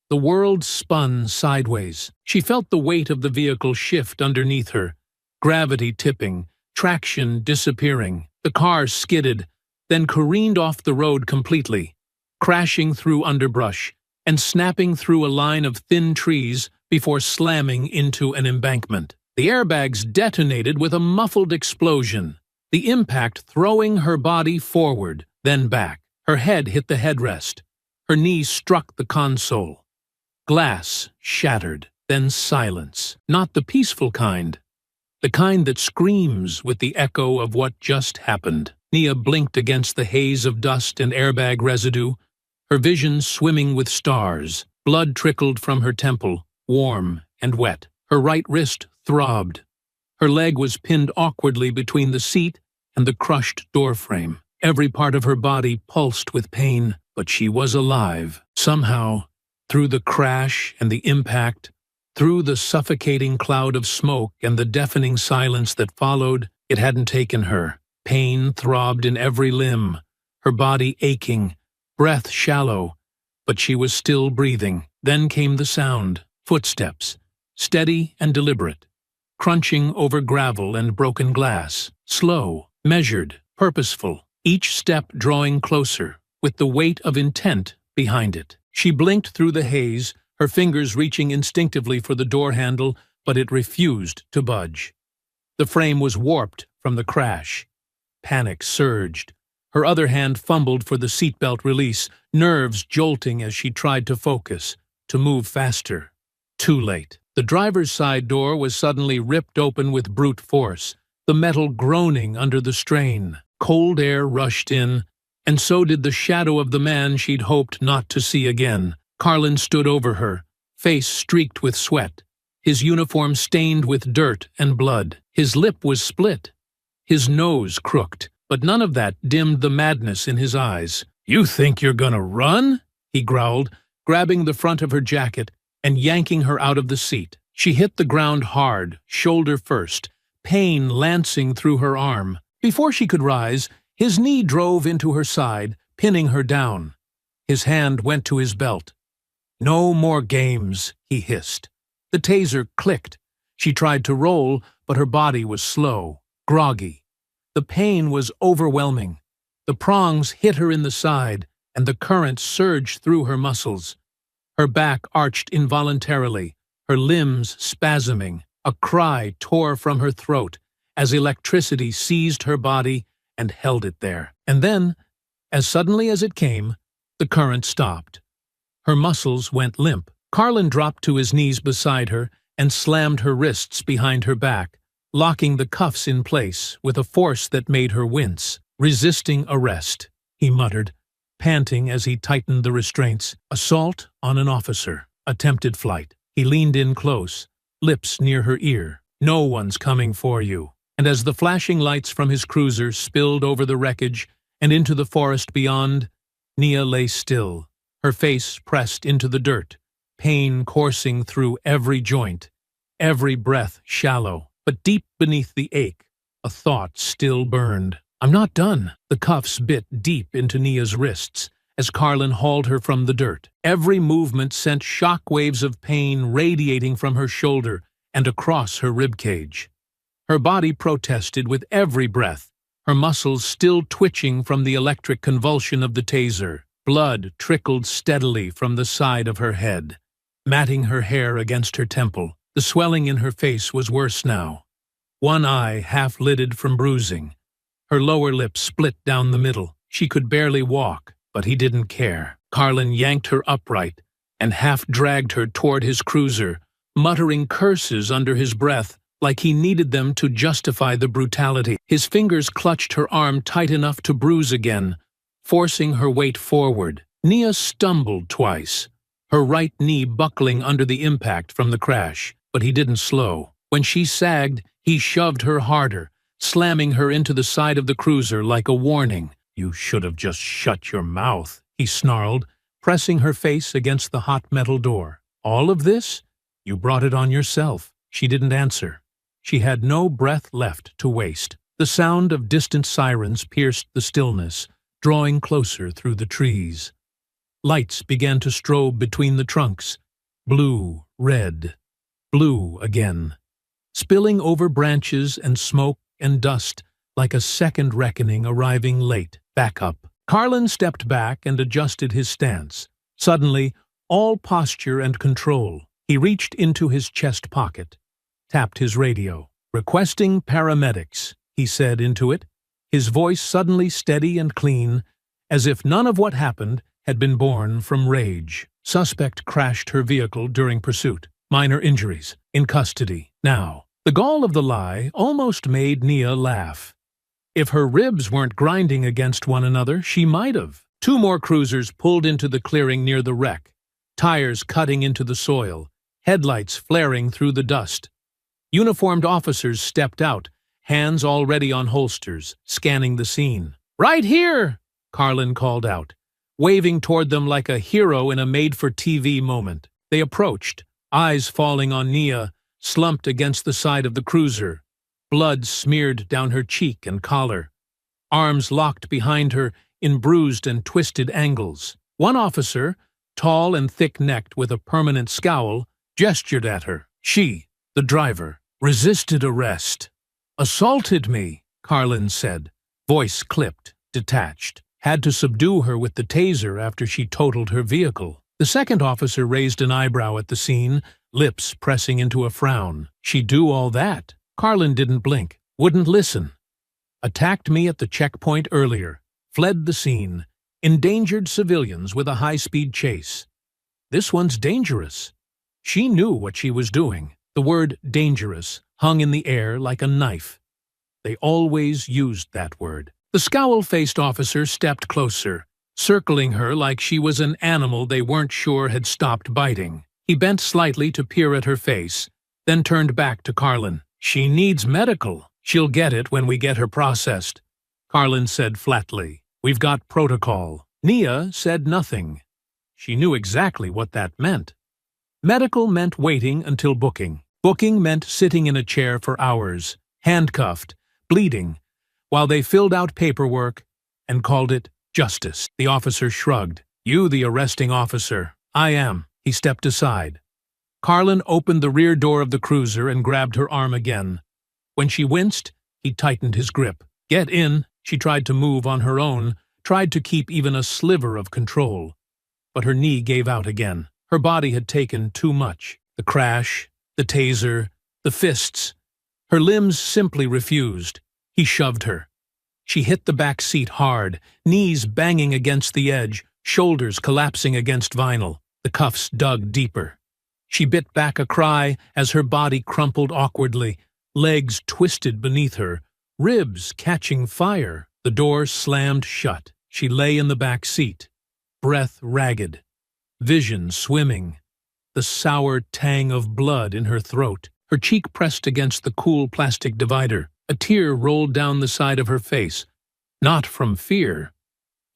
Speaker 1: The world spun sideways. She felt the weight of the vehicle shift underneath her, gravity tipping, traction disappearing. The car skidded, then careened off the road completely, crashing through underbrush and snapping through a line of thin trees before slamming into an embankment. The airbags detonated with a muffled explosion, the impact throwing her body forward, then back. Her head hit the headrest. Her knee struck the console. Glass shattered, then silence. Not the peaceful kind. The kind that screams with the echo of what just happened. Nia blinked against the haze of dust and airbag residue, her vision swimming with stars. Blood trickled from her temple, warm and wet. Her right wrist throbbed. Her leg was pinned awkwardly between the seat and the crushed doorframe. Every part of her body pulsed with pain, but she was alive. Somehow, through the crash and the impact, through the suffocating cloud of smoke and the deafening silence that followed, it hadn't taken her. Pain throbbed in every limb, her body aching, breath shallow, but she was still breathing. Then came the sound, footsteps, steady and deliberate, crunching over gravel and broken glass, slow, measured, purposeful, each step drawing closer, with the weight of intent behind it. She blinked through the haze, her fingers reaching instinctively for the door handle, but it refused to budge. The frame was warped from the crash. Panic surged. Her other hand fumbled for the seatbelt release, nerves jolting as she tried to focus, to move faster. Too late. The driver's side door was suddenly ripped open with brute force, the metal groaning under the strain. Cold air rushed in, and so did the shadow of the man she'd hoped not to see again. Carlin stood over her, face streaked with sweat, his uniform stained with dirt and blood. His lip was split, his nose crooked, but none of that dimmed the madness in his eyes. "You think you're gonna run?" he growled, grabbing the front of her jacket and yanking her out of the seat. She hit the ground hard, shoulder first, pain lancing through her arm. Before she could rise, his knee drove into her side, pinning her down. His hand went to his belt. "No more games," he hissed. The taser clicked. She tried to roll, but her body was slow, groggy. The pain was overwhelming. The prongs hit her in the side, and the current surged through her muscles. Her back arched involuntarily, her limbs spasming. A cry tore from her throat as electricity seized her body and held it there. And then, as suddenly as it came, the current stopped. Her muscles went limp. Carlin dropped to his knees beside her and slammed her wrists behind her back, locking the cuffs in place with a force that made her wince. "Resisting arrest," he muttered, panting as he tightened the restraints. "Assault on an officer. Attempted flight." He leaned in close, lips near her ear. "No one's coming for you." And as the flashing lights from his cruiser spilled over the wreckage and into the forest beyond, Nia lay still, her face pressed into the dirt, pain coursing through every joint, every breath shallow. But deep beneath the ache, a thought still burned. "I'm not done." The cuffs bit deep into Nia's wrists as Carlin hauled her from the dirt. Every movement sent shock waves of pain radiating from her shoulder and across her ribcage. Her body protested with every breath, her muscles still twitching from the electric convulsion of the taser. Blood trickled steadily from the side of her head, matting her hair against her temple. The swelling in her face was worse now, one eye half-lidded from bruising. Her lower lip split down the middle. She could barely walk, but he didn't care. Carlin yanked her upright and half-dragged her toward his cruiser, muttering curses under his breath like he needed them to justify the brutality. His fingers clutched her arm tight enough to bruise again, forcing her weight forward. Nia stumbled twice, her right knee buckling under the impact from the crash, but he didn't slow. When she sagged, he shoved her harder, slamming her into the side of the cruiser like a warning. "You should have just shut your mouth," he snarled, pressing her face against the hot metal door. "All of this? You brought it on yourself." She didn't answer. She had no breath left to waste. The sound of distant sirens pierced the stillness, drawing closer through the trees. Lights began to strobe between the trunks. Blue, red, blue again, spilling over branches and smoke and dust like a second reckoning arriving late. Back up. Carlin stepped back and adjusted his stance. Suddenly, all posture and control. He reached into his chest pocket, tapped his radio. "Requesting paramedics," he said into it, his voice suddenly steady and clean, as if none of what happened had been born from rage. "Suspect crashed her vehicle during pursuit. Minor injuries. In custody. Now." The gall of the lie almost made Nia laugh. If her ribs weren't grinding against one another, she might have. Two more cruisers pulled into the clearing near the wreck, tires cutting into the soil, headlights flaring through the dust. Uniformed officers stepped out, hands already on holsters, scanning the scene. "Right here!" Carlin called out, waving toward them like a hero in a made-for-TV moment. They approached, eyes falling on Nia, slumped against the side of the cruiser, blood smeared down her cheek and collar, arms locked behind her in bruised and twisted angles. One officer, tall and thick-necked with a permanent scowl, gestured at her. She, the driver, resisted arrest. "Assaulted me," Carlin said, voice clipped, detached. "Had to subdue her with the taser after she totaled her vehicle." The second officer raised an eyebrow at the scene, lips pressing into a frown. "She'd do all that?" Carlin didn't blink, wouldn't listen. "Attacked me at the checkpoint earlier, fled the scene, endangered civilians with a high-speed chase. This one's dangerous." She knew what she was doing. The word dangerous hung in the air like a knife. They always used that word. The scowl-faced officer stepped closer, circling her like she was an animal they weren't sure had stopped biting. He bent slightly to peer at her face, then turned back to Carlin. "She needs medical. She'll get it when we get her processed," Carlin said flatly. "We've got protocol." Nia said nothing. She knew exactly what that meant. Medical meant waiting until booking. Booking meant sitting in a chair for hours, handcuffed, bleeding, while they filled out paperwork and called it justice. The officer shrugged. "You the arresting officer." "I am." He stepped aside. Carlin opened the rear door of the cruiser and grabbed her arm again. When she winced, he tightened his grip. "Get in." She tried to move on her own, tried to keep even a sliver of control. But her knee gave out again. Her body had taken too much. The crash, the taser, the fists. Her limbs simply refused. He shoved her. She hit the back seat hard, knees banging against the edge, shoulders collapsing against vinyl. The cuffs dug deeper. She bit back a cry as her body crumpled awkwardly, legs twisted beneath her, ribs catching fire. The door slammed shut. She lay in the back seat, breath ragged, vision swimming, the sour tang of blood in her throat. Her cheek pressed against the cool plastic divider. A tear rolled down the side of her face. Not from fear,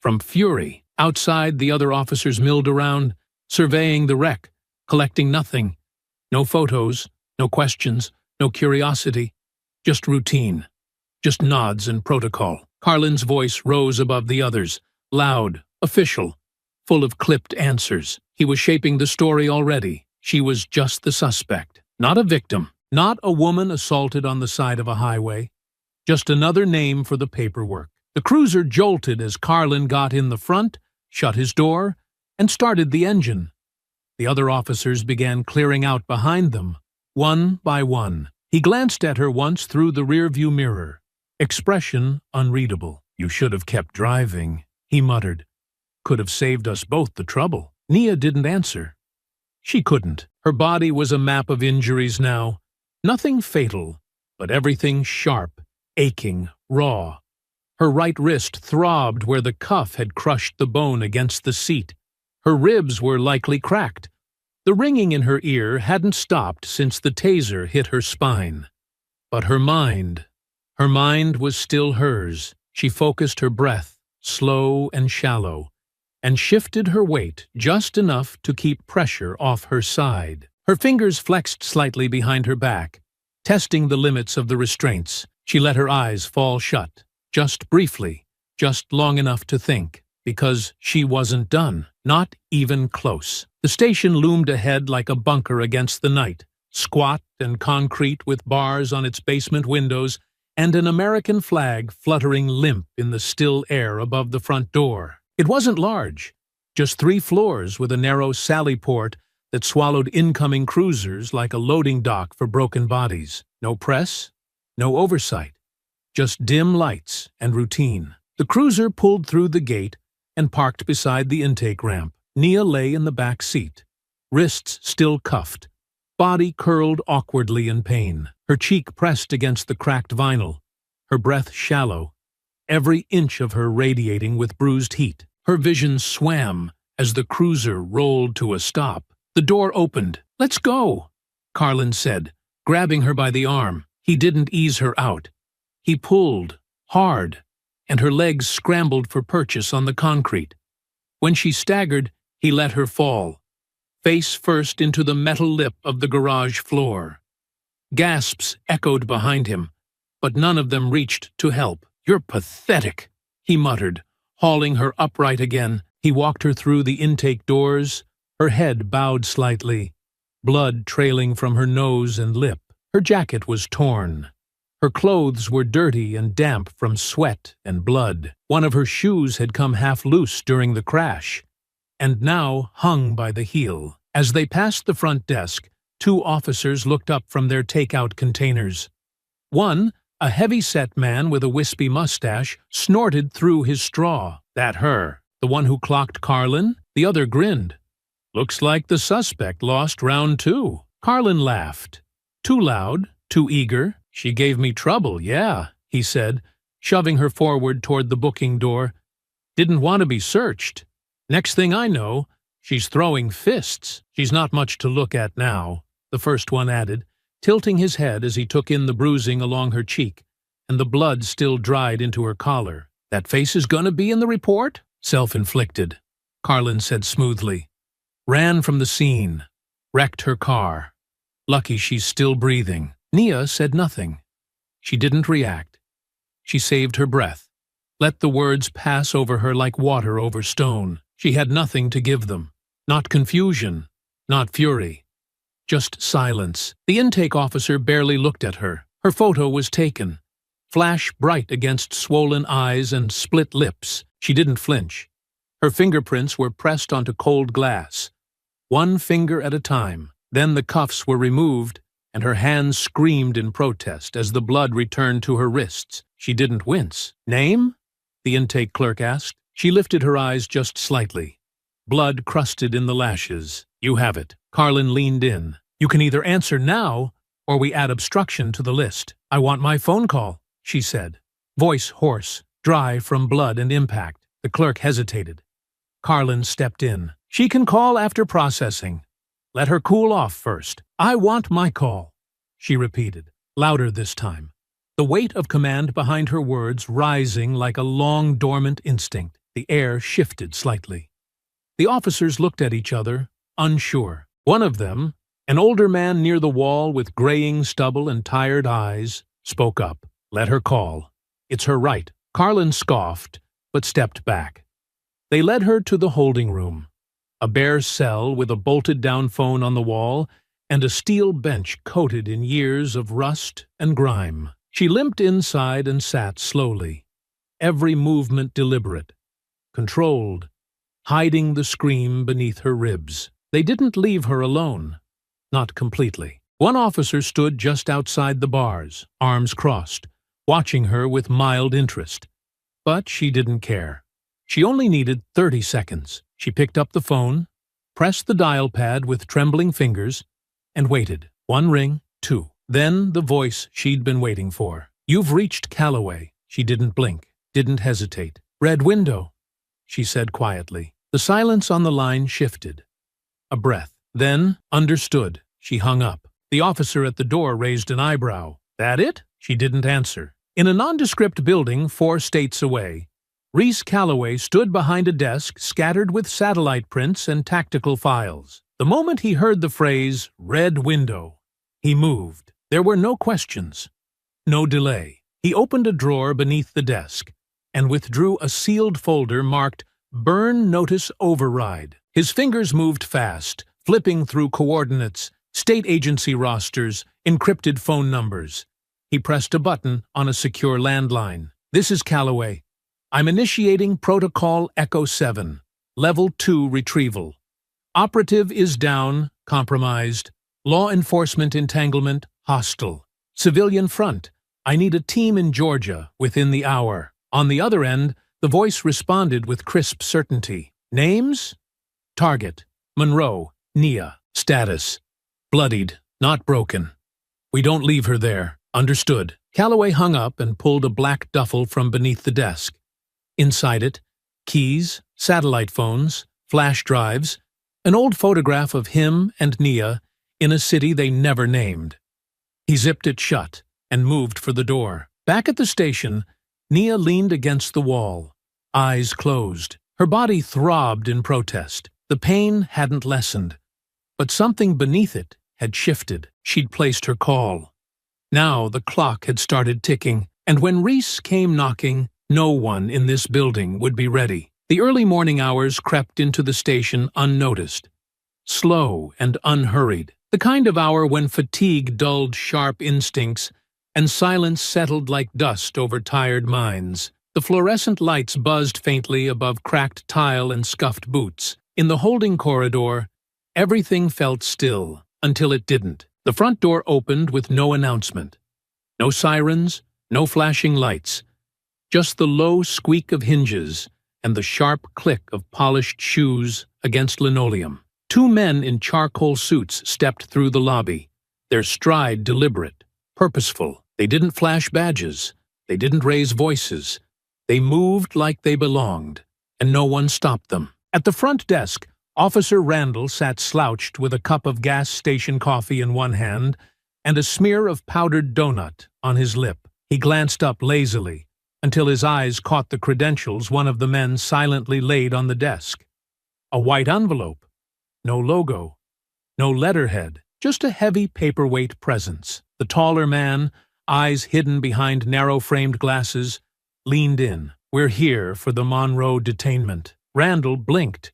Speaker 1: from fury. Outside, the other officers milled around, surveying the wreck, collecting nothing. No photos, no questions, no curiosity. Just routine. Just nods and protocol. Carlin's voice rose above the others, loud, official, full of clipped answers. He was shaping the story already. She was just the suspect, not a victim, not a woman assaulted on the side of a highway. Just another name for the paperwork. The cruiser jolted as Carlin got in the front, shut his door, and started the engine. The other officers began clearing out behind them, one by one. He glanced at her once through the rearview mirror. Expression unreadable. "You should have kept driving," he muttered. "Could have saved us both the trouble." Nia didn't answer. She couldn't. Her body was a map of injuries now. Nothing fatal, but everything sharp, aching, raw. Her right wrist throbbed where the cuff had crushed the bone against the seat. Her ribs were likely cracked. The ringing in her ear hadn't stopped since the taser hit her spine. But her mind was still hers. She focused her breath, slow and shallow, and shifted her weight just enough to keep pressure off her side. Her fingers flexed slightly behind her back, testing the limits of the restraints. She let her eyes fall shut, just briefly, just long enough to think, because she wasn't done, not even close. The station loomed ahead like a bunker against the night, squat and concrete with bars on its basement windows and an American flag fluttering limp in the still air above the front door. It wasn't large, just 3 floors with a narrow sally port that swallowed incoming cruisers like a loading dock for broken bodies. No press, no oversight, just dim lights and routine. The cruiser pulled through the gate and parked beside the intake ramp. Nia lay in the back seat, wrists still cuffed, body curled awkwardly in pain, her cheek pressed against the cracked vinyl, her breath shallow, every inch of her radiating with bruised heat. Her vision swam as the cruiser rolled to a stop. The door opened. "Let's go," Carlin said, grabbing her by the arm. He didn't ease her out. He pulled, hard, and her legs scrambled for purchase on the concrete. When she staggered, he let her fall, face first into the metal lip of the garage floor. Gasps echoed behind him, but none of them reached to help. "You're pathetic," he muttered, hauling her upright again. He walked her through the intake doors, her head bowed slightly, blood trailing from her nose and lip. Her jacket was torn. Her clothes were dirty and damp from sweat and blood. One of her shoes had come half loose during the crash, and now hung by the heel. As they passed the front desk, 2 officers looked up from their takeout containers. One, a heavy-set man with a wispy mustache, snorted through his straw. "That her? The one who clocked Carlin?" The other grinned. "Looks like the suspect lost round 2. Carlin laughed. Too loud, too eager. "She gave me trouble, yeah," he said, shoving her forward toward the booking door. "Didn't want to be searched. Next thing I know, she's throwing fists. She's not much to look at now," the first one added, tilting his head as he took in the bruising along her cheek, and the blood still dried into her collar. "That face is gonna be in the report?" "Self-inflicted," Carlin said smoothly. "Ran from the scene. Wrecked her car. Lucky she's still breathing." Nia said nothing. She didn't react. She saved her breath, let the words pass over her like water over stone. She had nothing to give them. Not confusion, not fury. Just silence. The intake officer barely looked at her. Her photo was taken. Flash bright against swollen eyes and split lips. She didn't flinch. Her fingerprints were pressed onto cold glass. One finger at a time. Then the cuffs were removed, and her hands screamed in protest as the blood returned to her wrists. She didn't wince. "Name?" the intake clerk asked. She lifted her eyes just slightly. Blood crusted in the lashes. "You have it." Carlin leaned in. "You can either answer now, or we add obstruction to the list." "I want my phone call," she said. Voice hoarse, dry from blood and impact. The clerk hesitated. Carlin stepped in. "She can call after processing. Let her cool off first." "I want my call," she repeated, louder this time. The weight of command behind her words rising like a long dormant instinct. The air shifted slightly. The officers looked at each other, unsure. One of them, an older man near the wall with graying stubble and tired eyes, spoke up. "Let her call. It's her right." Carlin scoffed, but stepped back. They led her to the holding room, a bare cell with a bolted-down phone on the wall and a steel bench coated in years of rust and grime. She limped inside and sat slowly, every movement deliberate, controlled, hiding the scream beneath her ribs. They didn't leave her alone. Not completely. One officer stood just outside the bars, arms crossed, watching her with mild interest. But she didn't care. She only needed 30 seconds. She picked up the phone, pressed the dial pad with trembling fingers, and waited. One ring, two. Then the voice she'd been waiting for. "You've reached Calloway." She didn't blink, didn't hesitate. "Red Window," she said quietly. The silence on the line shifted. A breath. Then, understood. She hung up. The officer at the door raised an eyebrow. "That it?" She didn't answer. In a nondescript building 4 states away, Reese Calloway stood behind a desk scattered with satellite prints and tactical files. The moment he heard the phrase, "Red Window," he moved. There were no questions, no delay. He opened a drawer beneath the desk and withdrew a sealed folder marked "Burn Notice Override." His fingers moved fast, flipping through coordinates, state agency rosters, encrypted phone numbers. He pressed a button on a secure landline. "This is Calloway. I'm initiating Protocol Echo 7, Level 2 retrieval. Operative is down, compromised. Law enforcement entanglement, hostile. Civilian front. I need a team in Georgia within the hour." On the other end, the voice responded with crisp certainty. "Names? Target. Monroe. Nia. Status. Bloodied, not broken. We don't leave her there." "Understood." Calloway hung up and pulled a black duffel from beneath the desk. Inside it, keys, satellite phones, flash drives, an old photograph of him and Nia in a city they never named. He zipped it shut and moved for the door. Back at the station, Nia leaned against the wall, eyes closed. Her body throbbed in protest. The pain hadn't lessened, but something beneath it had shifted. She'd placed her call. Now the clock had started ticking, and when Reese came knocking, no one in this building would be ready. The early morning hours crept into the station unnoticed, slow and unhurried, the kind of hour when fatigue dulled sharp instincts and silence settled like dust over tired minds. The fluorescent lights buzzed faintly above cracked tile and scuffed boots. In the holding corridor, everything felt still, until it didn't. The front door opened with no announcement. No sirens, no flashing lights. Just the low squeak of hinges and the sharp click of polished shoes against linoleum. 2 men in charcoal suits stepped through the lobby, their stride deliberate, purposeful. They didn't flash badges. They didn't raise voices. They moved like they belonged, and no one stopped them. At the front desk, Officer Randall sat slouched with a cup of gas station coffee in one hand and a smear of powdered donut on his lip. He glanced up lazily until his eyes caught the credentials one of the men silently laid on the desk. A white envelope. No logo. No letterhead. Just a heavy paperweight presence. The taller man, eyes hidden behind narrow-framed glasses, leaned in. "We're here for the Monroe detainment." Randall blinked.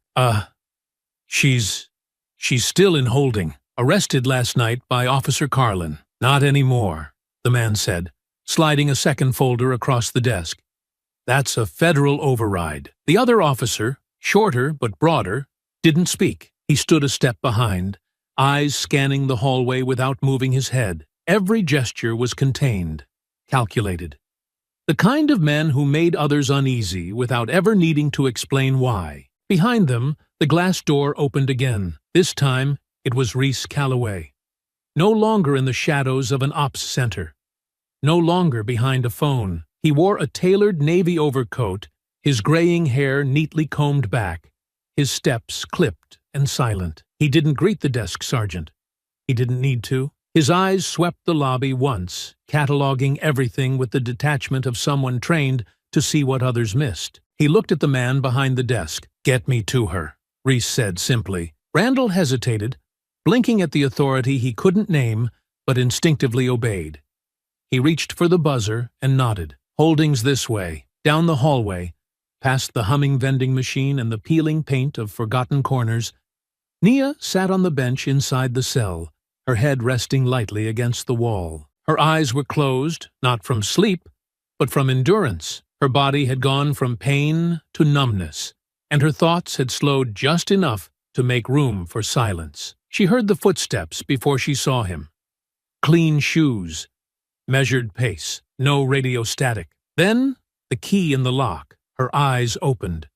Speaker 1: She's She's still in holding. Arrested last night by Officer Carlin. Not anymore, the man said, sliding a second folder across the desk. That's a federal override. The other officer, shorter but broader, didn't speak. He stood a step behind, eyes scanning the hallway without moving his head. Every gesture was contained, calculated. The kind of men who made others uneasy without ever needing to explain why. Behind them, the glass door opened again. This time, it was Reese Calloway. No longer in the shadows of an ops center. No longer behind a phone. He wore a tailored navy overcoat, his graying hair neatly combed back, his steps clipped and silent. He didn't greet the desk sergeant. He didn't need to. His eyes swept the lobby once, cataloging everything with the detachment of someone trained to see what others missed. He looked at the man behind the desk. "Get me to her," Reese said simply. Randall hesitated, blinking at the authority he couldn't name but instinctively obeyed. He reached for the buzzer and nodded. "Holdings this way." Down the hallway, past the humming vending machine and the peeling paint of forgotten corners, Nia sat on the bench inside the cell, her head resting lightly against the wall. Her eyes were closed, not from sleep, but from endurance. Her body had gone from pain to numbness, and her thoughts had slowed just enough to make room for silence. She heard the footsteps before she saw him. Clean shoes, measured pace, no radio static. Then, the key in the lock. Her eyes opened.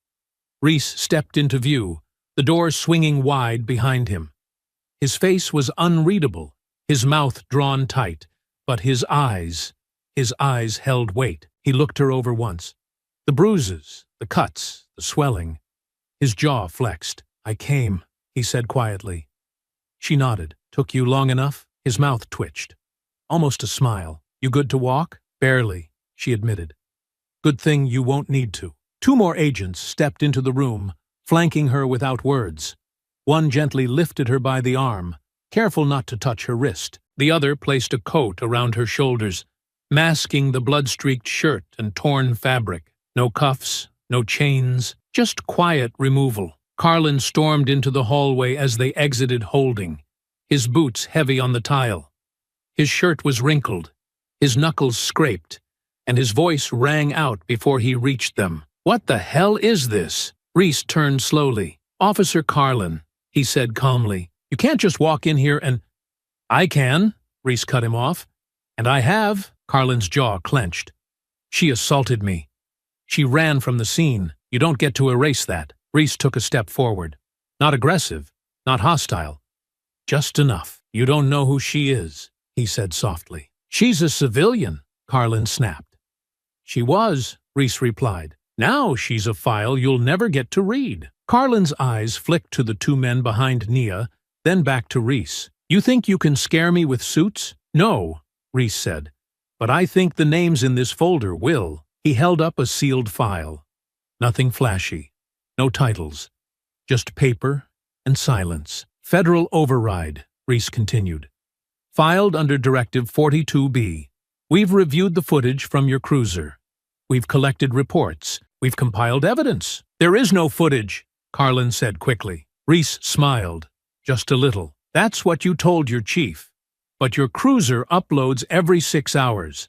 Speaker 1: Reese stepped into view, the door swinging wide behind him. His face was unreadable, his mouth drawn tight, but his eyes held weight. He looked her over once. The bruises, the cuts, the swelling. His jaw flexed. "I came," he said quietly. She nodded. "Took you long enough?" His mouth twitched. Almost a smile. "You good to walk?" "Barely," she admitted. "Good thing you won't need to." 2 more agents stepped into the room, flanking her without words. One gently lifted her by the arm, careful not to touch her wrist. The other placed a coat around her shoulders, masking the blood-streaked shirt and torn fabric. No cuffs, no chains, just quiet removal. Carlin stormed into the hallway as they exited holding, his boots heavy on the tile. His shirt was wrinkled, his knuckles scraped, and his voice rang out before he reached them. "What the hell is this?" Reese turned slowly. "Officer Carlin," he said calmly. "You can't just walk in here and—" "I can," Reese cut him off. "And I have." Carlin's jaw clenched. "She assaulted me. She ran from the scene. You don't get to erase that." Reese took a step forward. "Not aggressive, not hostile. Just enough. You don't know who she is," he said softly. "She's a civilian," Carlin snapped. "She was," Reese replied. "Now she's a file you'll never get to read." Carlin's eyes flicked to the 2 men behind Nia, then back to Reese. "You think you can scare me with suits?" "No," Reese said. "But I think the names in this folder will." He held up a sealed file. Nothing flashy. No titles. Just paper and silence. "Federal override," Reese continued. "Filed under Directive 42B. We've reviewed the footage from your cruiser. We've collected reports. We've compiled evidence." "There is no footage," Carlin said quickly. Reese smiled. "Just a little. That's what you told your chief. But your cruiser uploads every 6 hours.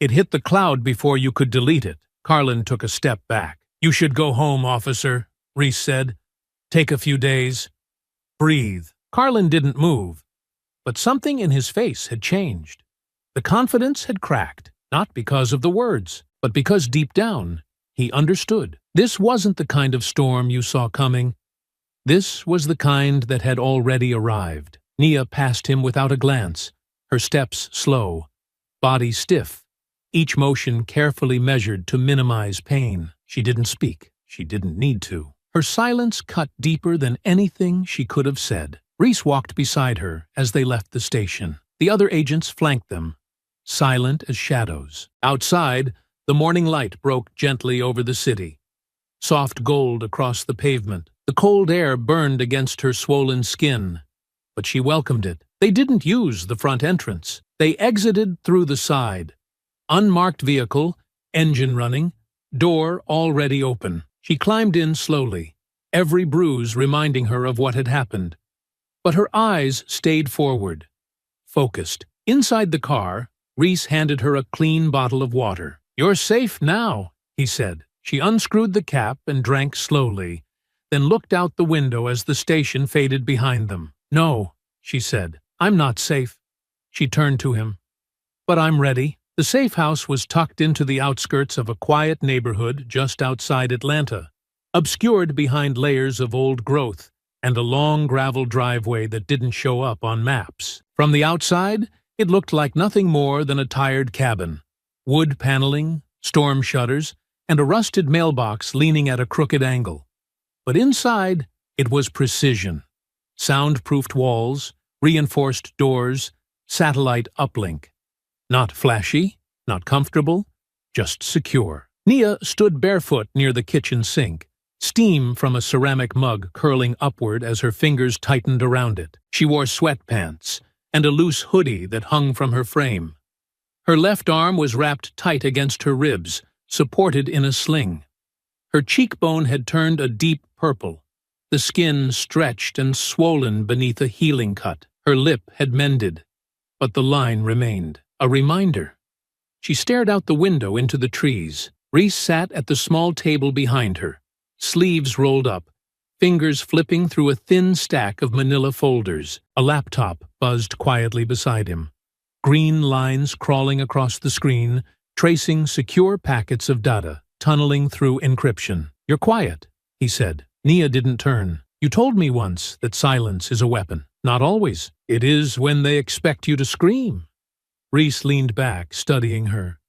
Speaker 1: It hit the cloud before you could delete it." Carlin took a step back. "You should go home, officer," Reese said. "Take a few days. Breathe." Carlin didn't move, but something in his face had changed. The confidence had cracked, not because of the words, but because deep down, he understood. This wasn't the kind of storm you saw coming. This was the kind that had already arrived. Nia passed him without a glance, her steps slow, body stiff, each motion carefully measured to minimize pain. She didn't speak. She didn't need to. Her silence cut deeper than anything she could have said. Reese walked beside her as they left the station. The other agents flanked them, silent as shadows. Outside, the morning light broke gently over the city. Soft gold across the pavement. The cold air burned against her swollen skin, but she welcomed it. They didn't use the front entrance. They exited through the side. Unmarked vehicle, engine running, door already open. She climbed in slowly, every bruise reminding her of what had happened. But her eyes stayed forward, focused. Inside the car, Reese handed her a clean bottle of water. "You're safe now," he said. She unscrewed the cap and drank slowly, then looked out the window as the station faded behind them. "No," she said, "I'm not safe." She turned to him. "But I'm ready." The safe house was tucked into the outskirts of a quiet neighborhood just outside Atlanta, obscured behind layers of old growth and a long gravel driveway that didn't show up on maps. From the outside, it looked like nothing more than a tired cabin. Wood paneling, storm shutters, and a rusted mailbox leaning at a crooked angle. But inside, it was precision. Soundproofed walls, reinforced doors, satellite uplink. Not flashy, not comfortable, just secure. Nia stood barefoot near the kitchen sink, steam from a ceramic mug curling upward as her fingers tightened around it. She wore sweatpants and a loose hoodie that hung from her frame. Her left arm was wrapped tight against her ribs, supported in a sling. Her cheekbone had turned a deep purple, the skin stretched and swollen beneath a healing cut. Her lip had mended, but the line remained, a reminder. She stared out the window into the trees. Reese sat at the small table behind her, sleeves rolled up, fingers flipping through a thin stack of manila folders. A laptop buzzed quietly beside him. Green lines crawling across the screen, tracing secure packets of data, tunneling through encryption. "You're quiet," he said. Nia didn't turn. "You told me once that silence is a weapon." "Not always. It is when they expect you to scream." Reese leaned back, studying her.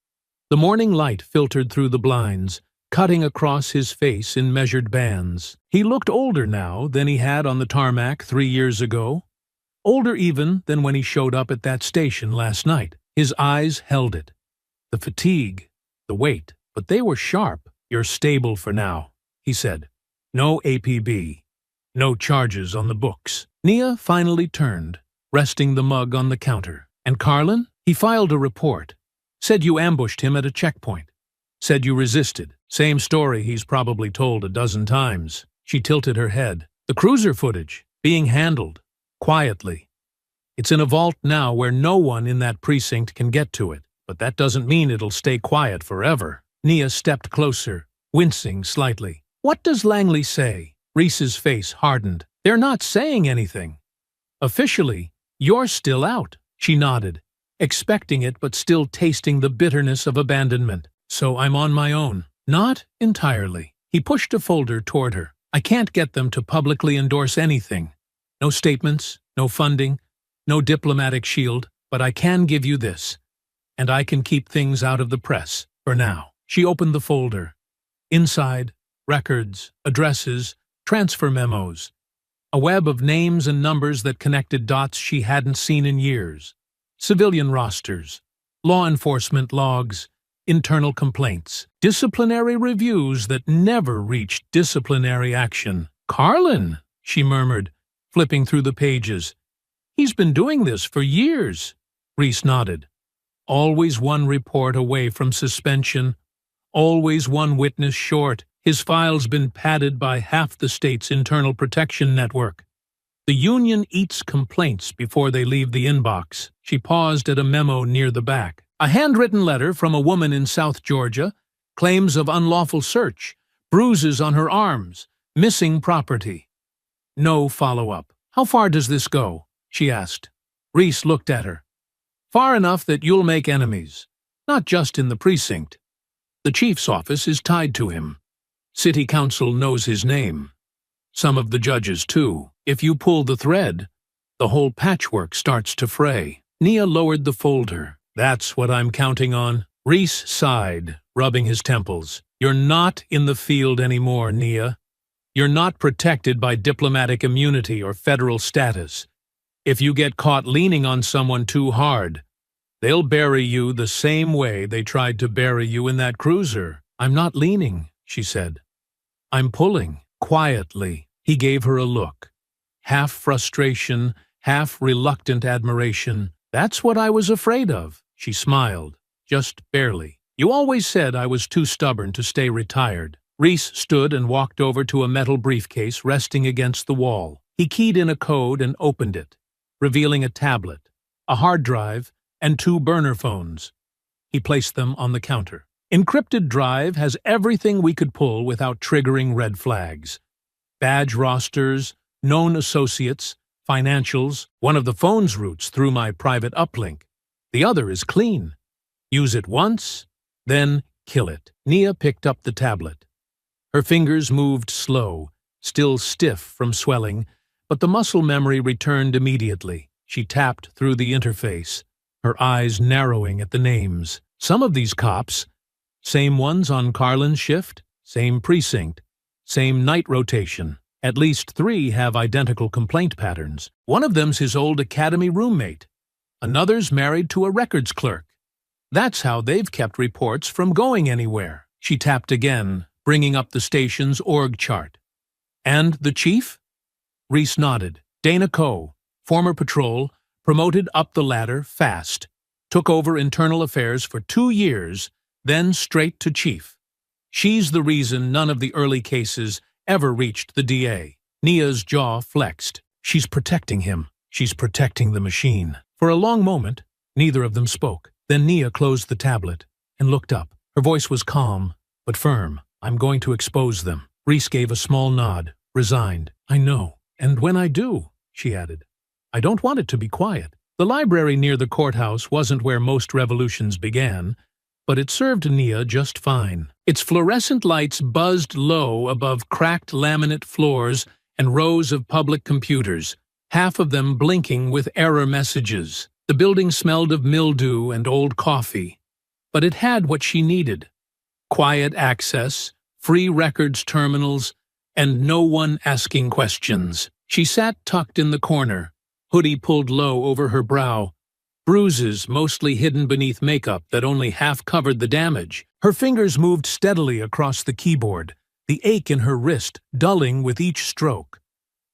Speaker 1: The morning light filtered through the blinds, cutting across his face in measured bands. He looked older now than he had on the tarmac 3 years ago. Older even than when he showed up at that station last night. His eyes held it. The fatigue, the weight, but they were sharp. "You're stable for now," he said. "No APB. No charges on the books." Nia finally turned, resting the mug on the counter. "And Carlin? He filed a report. Said you ambushed him at a checkpoint. Said you resisted. Same story he's probably told a dozen times." She tilted her head. "The cruiser footage, being handled. Quietly. It's in a vault now where no one in that precinct can get to it, but that doesn't mean it'll stay quiet forever." Nia stepped closer, wincing slightly. "What does Langley say?" Reese's face hardened. "They're not saying anything. Officially, you're still out." She nodded, expecting it but still tasting the bitterness of abandonment. "So I'm on my own." "Not entirely." He pushed a folder toward her. "I can't get them to publicly endorse anything. No statements, no funding, no diplomatic shield, but I can give you this, and I can keep things out of the press, for now." She opened the folder. Inside, records, addresses, transfer memos, a web of names and numbers that connected dots she hadn't seen in years, civilian rosters, law enforcement logs, internal complaints, disciplinary reviews that never reached disciplinary action. "Carlin," she murmured, flipping through the pages. "He's been doing this for years." Reese nodded. "Always one report away from suspension. Always one witness short. His file's been padded by half the state's internal protection network. The union eats complaints before they leave the inbox." She paused at a memo near the back. "A handwritten letter from a woman in South Georgia, claims of unlawful search, bruises on her arms, missing property. No follow-up." "How far does this go?" she asked. Reese looked at her. "Far enough that you'll make enemies, not just in the precinct. The chief's office is tied to him. City council knows his name. Some of the judges, too. If you pull the thread, the whole patchwork starts to fray." Nia lowered the folder. "That's what I'm counting on." Reese sighed, rubbing his temples. "You're not in the field anymore, Nia. You're not protected by diplomatic immunity or federal status. If you get caught leaning on someone too hard, they'll bury you the same way they tried to bury you in that cruiser." "I'm not leaning," she said. "I'm pulling." Quietly, he gave her a look. Half frustration, half reluctant admiration. "That's what I was afraid of." She smiled, just barely. "You always said I was too stubborn to stay retired." Reese stood and walked over to a metal briefcase resting against the wall. He keyed in a code and opened it, revealing a tablet, a hard drive, and 2 burner phones. He placed them on the counter. Encrypted drive has everything we could pull without triggering red flags. Badge rosters, known associates, financials. One of the phone's routes through my private uplink. The other is clean. Use it once, then kill it. Nia picked up the tablet. Her fingers moved slow, still stiff from swelling, but the muscle memory returned immediately. She tapped through the interface, her eyes narrowing at the names. Some of these cops, same ones on Carlin's shift, same precinct, same night rotation. At least 3 have identical complaint patterns. One of them's his old academy roommate. Another's married to a records clerk. That's how they've kept reports from going anywhere. She tapped again, bringing up the station's org chart. And the chief? Reese nodded. Dana Coe, former patrol, promoted up the ladder fast. Took over internal affairs for 2 years, then straight to chief. She's the reason none of the early cases ever reached the DA. Nia's jaw flexed. She's protecting him. She's protecting the machine. For a long moment, neither of them spoke. Then Nia closed the tablet and looked up. Her voice was calm, but firm. I'm going to expose them. Reese gave a small nod, resigned. I know. And when I do, she added, I don't want it to be quiet. The library near the courthouse wasn't where most revolutions began, but it served Nia just fine. Its fluorescent lights buzzed low above cracked laminate floors and rows of public computers, half of them blinking with error messages. The building smelled of mildew and old coffee, but it had what she needed: quiet access, free records terminals, and no one asking questions. She sat tucked in the corner, hoodie pulled low over her brow, bruises mostly hidden beneath makeup that only half covered the damage. Her fingers moved steadily across the keyboard, the ache in her wrist dulling with each stroke.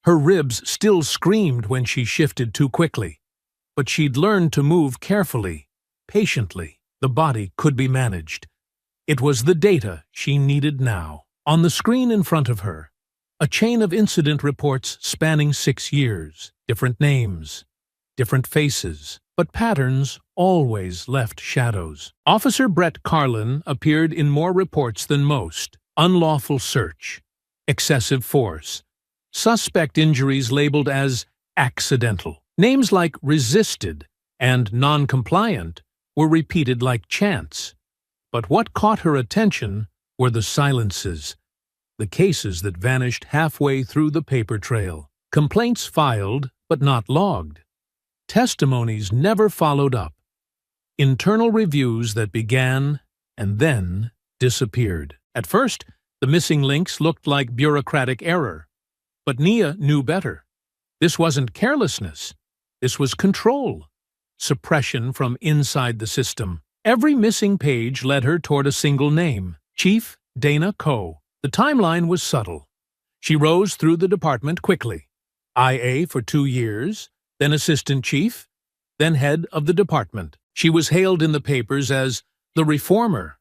Speaker 1: Her ribs still screamed when she shifted too quickly, but she'd learned to move carefully, patiently. The body could be managed. It was the data she needed now. On the screen in front of her, a chain of incident reports spanning 6 years, different names, different faces, but patterns always left shadows. Officer Brett Carlin appeared in more reports than most. Unlawful search, excessive force, suspect injuries labeled as accidental. Names like resisted and non-compliant were repeated like chants. But what caught her attention were the silences, the cases that vanished halfway through the paper trail. Complaints filed, but not logged. Testimonies never followed up. Internal reviews that began and then disappeared. At first, the missing links looked like bureaucratic error. But Nia knew better. This wasn't carelessness. This was control. Suppression from inside the system. Every missing page led her toward a single name: Chief Dana Coe. The timeline was subtle. She rose through the department quickly. IA for 2 years, then assistant chief, then head of the department. She was hailed in the papers as the reformer.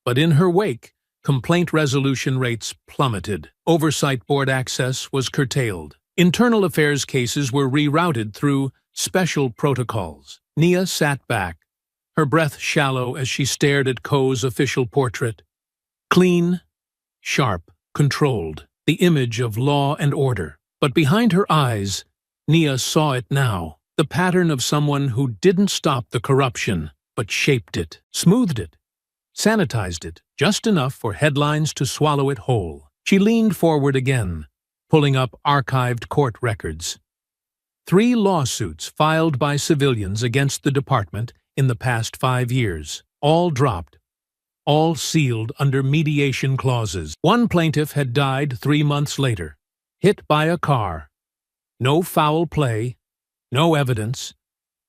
Speaker 1: But in her wake, complaint resolution rates plummeted. Oversight board access was curtailed. Internal affairs cases were rerouted through special protocols. Nia sat back, her breath shallow as she stared at Coe's official portrait. Clean, sharp, controlled, the image of law and order. But behind her eyes, Nia saw it now, the pattern of someone who didn't stop the corruption, but shaped it, smoothed it, sanitized it, just enough for headlines to swallow it whole. She leaned forward again, pulling up archived court records. 3 lawsuits filed by civilians against the department in the past 5 years, all dropped, all sealed under mediation clauses. One plaintiff had died 3 months later, hit by a car. No foul play, no evidence,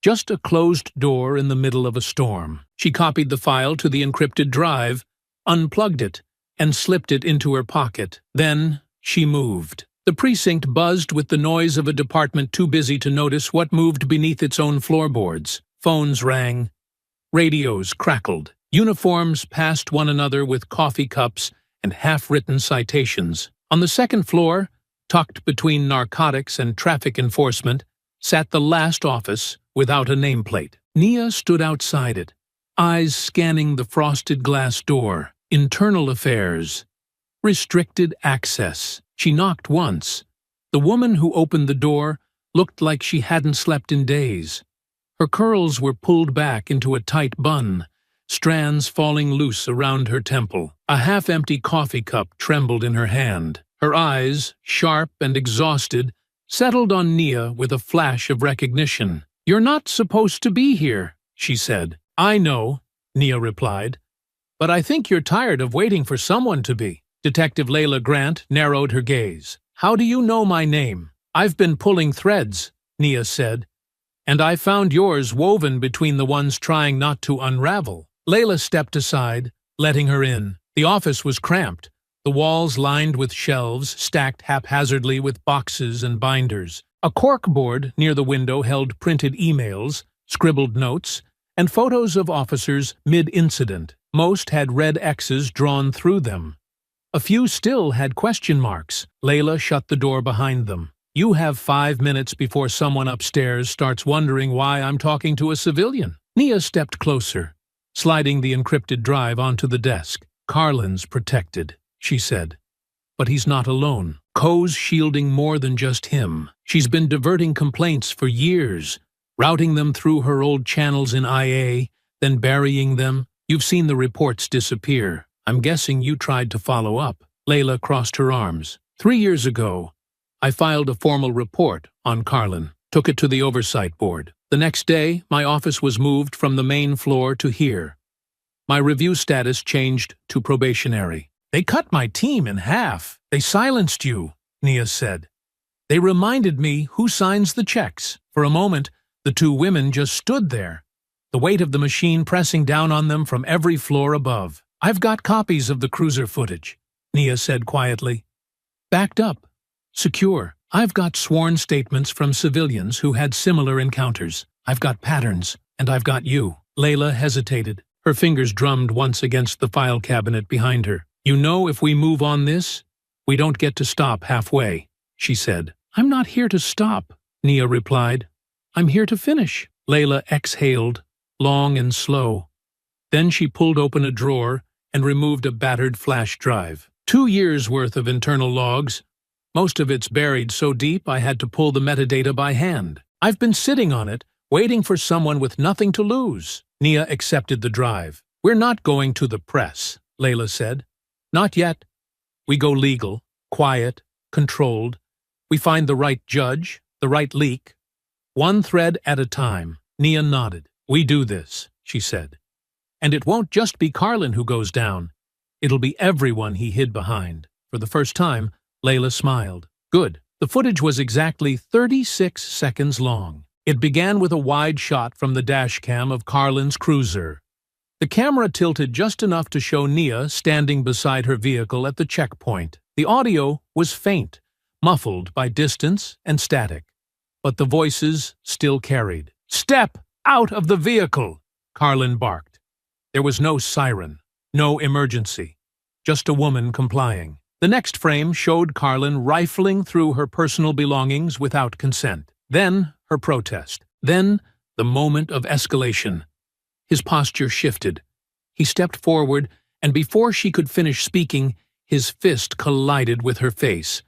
Speaker 1: just a closed door in the middle of a storm. She copied the file to the encrypted drive, unplugged it, and slipped it into her pocket. Then she moved. The precinct buzzed with the noise of a department too busy to notice what moved beneath its own floorboards. Phones rang. Radios crackled. Uniforms passed one another with coffee cups and half-written citations. On the second floor, Tucked between narcotics and traffic enforcement, sat the last office without a nameplate. Nia stood outside it, eyes scanning the frosted glass door. Internal affairs. Restricted access. She knocked once. The woman who opened the door looked like she hadn't slept in days. Her curls were pulled back into a tight bun, strands falling loose around her temple. A half-empty coffee cup trembled in her hand. Her eyes, sharp and exhausted, settled on Nia with a flash of recognition. "You're not supposed to be here," she said. "I know," Nia replied, "but I think you're tired of waiting for someone to be." Detective Layla Grant narrowed her gaze. "How do you know my name?" "I've been pulling threads," Nia said, "and I found yours woven between the ones trying not to unravel." Layla stepped aside, letting her in. The office was cramped, the walls lined with shelves stacked haphazardly with boxes and binders. A corkboard near the window held printed emails, scribbled notes, and photos of officers mid-incident. Most had red X's drawn through them. A few still had question marks. Layla shut the door behind them. "You have 5 minutes before someone upstairs starts wondering why I'm talking to a civilian." Nia stepped closer, sliding the encrypted drive onto the desk. "Carlin's protected," she said. "But he's not alone. Co's shielding more than just him. She's been diverting complaints for years, routing them through her old channels in IA, then burying them. You've seen the reports disappear. I'm guessing you tried to follow up." Layla crossed her arms. 3 years ago, I filed a formal report on Carlin, took it to the oversight board. The next day, my office was moved from the main floor to here. My review status changed to probationary. "They cut my team in half. They silenced you," Nia said. "They reminded me who signs the checks." For a moment, the two women just stood there, the weight of the machine pressing down on them from every floor above. "I've got copies of the cruiser footage," Nia said quietly. "Backed up. Secure. I've got sworn statements from civilians who had similar encounters. I've got patterns, and I've got you." Layla hesitated. Her fingers drummed once against the file cabinet behind her. "You know, if we move on this, we don't get to stop halfway," she said. "I'm not here to stop," Nia replied. "I'm here to finish." Layla exhaled, long and slow. Then she pulled open a drawer and removed a battered flash drive. 2 years' worth of internal logs. Most of it's buried so deep I had to pull the metadata by hand. I've been sitting on it, waiting for someone with nothing to lose. Nia accepted the drive. "We're not going to the press," Layla said. "Not yet. We go legal, quiet, controlled. We find the right judge, the right leak. One thread at a time." Nia nodded. "We do this," she said. "And it won't just be Carlin who goes down. It'll be everyone he hid behind." For the first time, Layla smiled. "Good." The footage was exactly 36 seconds long. It began with a wide shot from the dash cam of Carlin's cruiser. The camera tilted just enough to show Nia standing beside her vehicle at the checkpoint. The audio was faint, muffled by distance and static, but the voices still carried. "Step out of the vehicle!" Carlin barked. There was no siren, no emergency, just a woman complying. The next frame showed Carlin rifling through her personal belongings without consent. Then her protest. Then the moment of escalation. His posture shifted. He stepped forward, and before she could finish speaking, his fist collided with her face.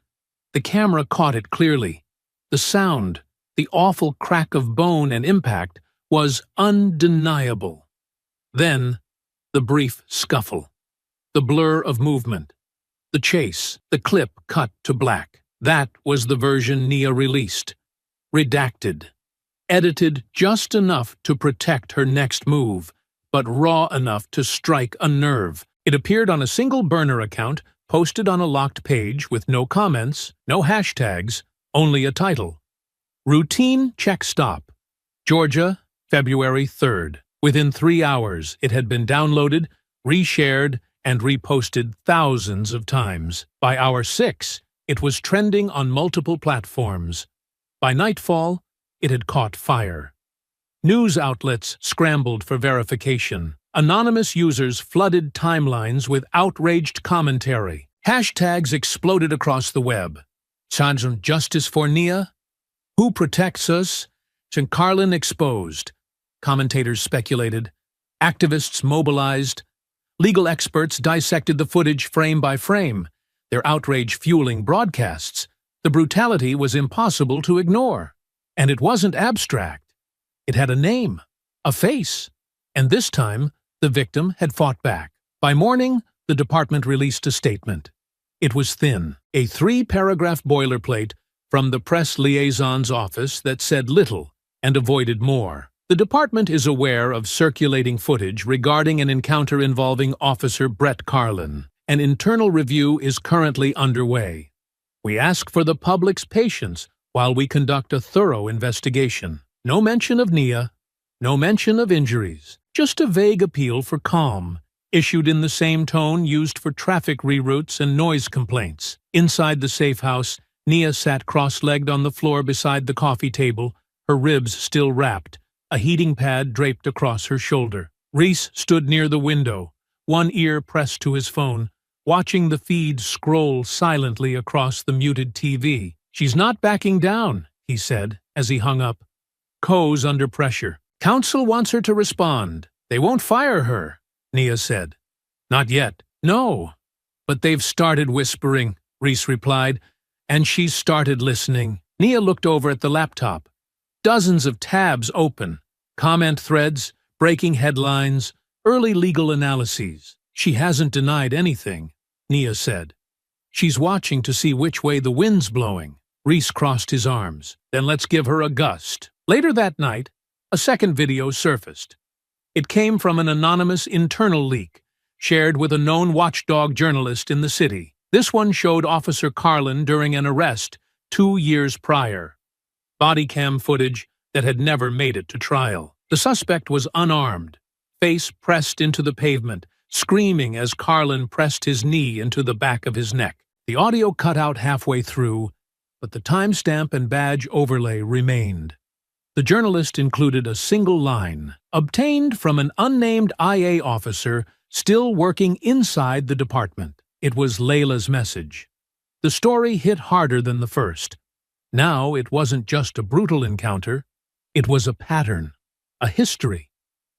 Speaker 1: The camera caught it clearly. The sound, the awful crack of bone and impact, was undeniable. Then, the brief scuffle. The blur of movement. The chase, the clip cut to black. That was the version Nia released. Redacted. Edited just enough to protect her next move, but raw enough to strike a nerve. It appeared on a single burner account, posted on a locked page with no comments, no hashtags, only a title. Routine check stop. Georgia, February 3rd. Within 3 hours, it had been downloaded, reshared, and reposted thousands of times. By hour 6, it was trending on multiple platforms. By nightfall, it had caught fire. News outlets scrambled for verification. Anonymous users flooded timelines with outraged commentary. Hashtags exploded across the web. Sergeant Justice for Nia? Who protects us? Carlin exposed. Commentators speculated. Activists mobilized. Legal experts dissected the footage frame by frame, their outrage fueling broadcasts. The brutality was impossible to ignore. And it wasn't abstract. It had a name, a face. And this time, the victim had fought back. By morning, the department released a statement. It was thin, a 3-paragraph boilerplate from the press liaison's office that said little and avoided more. The department is aware of circulating footage regarding an encounter involving Officer Brett Carlin. An internal review is currently underway. We ask for the public's patience while we conduct a thorough investigation. No mention of Nia, no mention of injuries, just a vague appeal for calm, issued in the same tone used for traffic reroutes and noise complaints. Inside the safe house, Nia sat cross-legged on the floor beside the coffee table, her ribs still wrapped, a heating pad draped across her shoulder. Reese stood near the window, one ear pressed to his phone, watching the feed scroll silently across the muted TV. "She's not backing down," he said, as he hung up. Coe's under pressure. "Counsel wants her to respond. They won't fire her," Nia said. "Not yet." "No, but they've started whispering," Reese replied, "and she's started listening." Nia looked over at the laptop. Dozens of tabs open, comment threads, breaking headlines, early legal analyses. "She hasn't denied anything," Nia said. "She's watching to see which way the wind's blowing." Reese crossed his arms. "Then let's give her a gust." Later that night, a second video surfaced. It came from an anonymous internal leak, shared with a known watchdog journalist in the city. This one showed Officer Carlin during an arrest 2 years prior. Body cam footage that had never made it to trial. The suspect was unarmed, face pressed into the pavement, screaming as Carlin pressed his knee into the back of his neck. The audio cut out halfway through, but the timestamp and badge overlay remained. The journalist included a single line, obtained from an unnamed IA officer still working inside the department. It was Layla's message. The story hit harder than the first. Now it wasn't just a brutal encounter, it was a pattern, a history,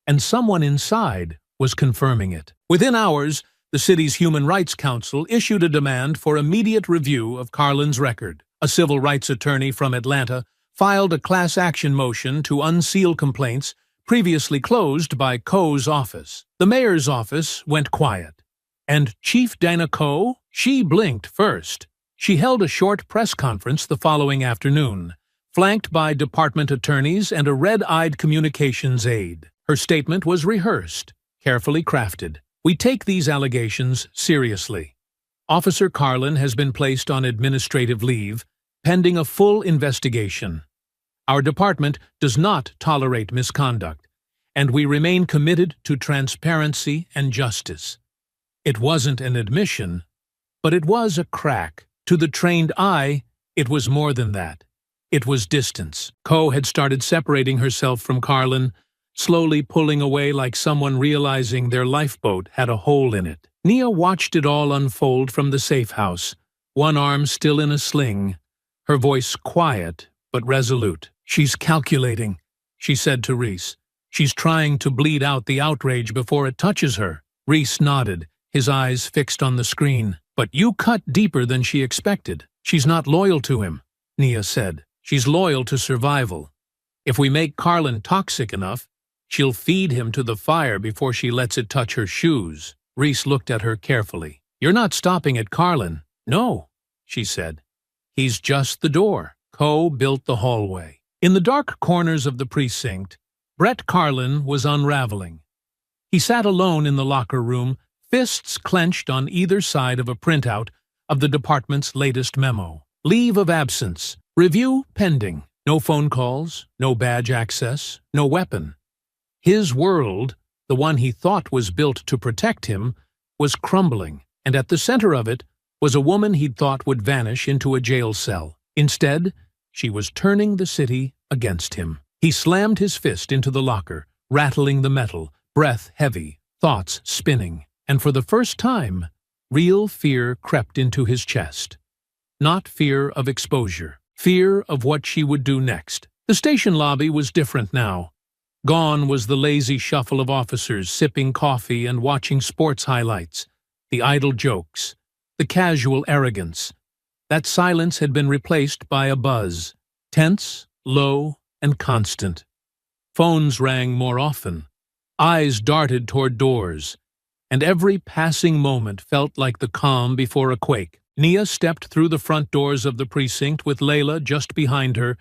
Speaker 1: and someone inside was confirming it. Within hours, the city's Human Rights Council issued a demand for immediate review of Carlin's record. A civil rights attorney from Atlanta filed a class action motion to unseal complaints previously closed by Coe's office. The mayor's office went quiet. And Chief Dana Coe? She blinked first. She held a short press conference the following afternoon, flanked by department attorneys and a red-eyed communications aide. Her statement was rehearsed, carefully crafted. "We take these allegations seriously. Officer Carlin has been placed on administrative leave, pending a full investigation. Our department does not tolerate misconduct, and we remain committed to transparency and justice." It wasn't an admission, but it was a crack. To the trained eye, it was more than that. It was distance. Coe had started separating herself from Carlin, slowly pulling away like someone realizing their lifeboat had a hole in it. Nia watched it all unfold from the safe house, one arm still in a sling, her voice quiet but resolute. "She's calculating," she said to Reese. "She's trying to bleed out the outrage before it touches her." Reese nodded, his eyes fixed on the screen. "But you cut deeper than she expected." "She's not loyal to him," Nia said. "She's loyal to survival. If we make Carlin toxic enough, she'll feed him to the fire before she lets it touch her shoes." Reese looked at her carefully. "You're not stopping at Carlin." "No," she said. "He's just the door." Coe built the hallway. In the dark corners of the precinct, Brett Carlin was unraveling. He sat alone in the locker room, fists clenched on either side of a printout of the department's latest memo. Leave of absence. Review pending. No phone calls, no badge access, no weapon. His world, the one he thought was built to protect him, was crumbling, and at the center of it was a woman he'd thought would vanish into a jail cell. Instead, she was turning the city against him. He slammed his fist into the locker, rattling the metal, breath heavy, thoughts spinning. And for the first time, real fear crept into his chest. not fear of exposure. Fear of what she would do next. The station lobby was different now. Gone was the lazy shuffle of officers sipping coffee and watching sports highlights, the idle jokes, the casual arrogance. That silence had been replaced by a buzz, tense, low, and constant. Phones rang more often. Eyes darted toward doors, and every passing moment felt like the calm before a quake. Nia stepped through the front doors of the precinct with Layla just behind her,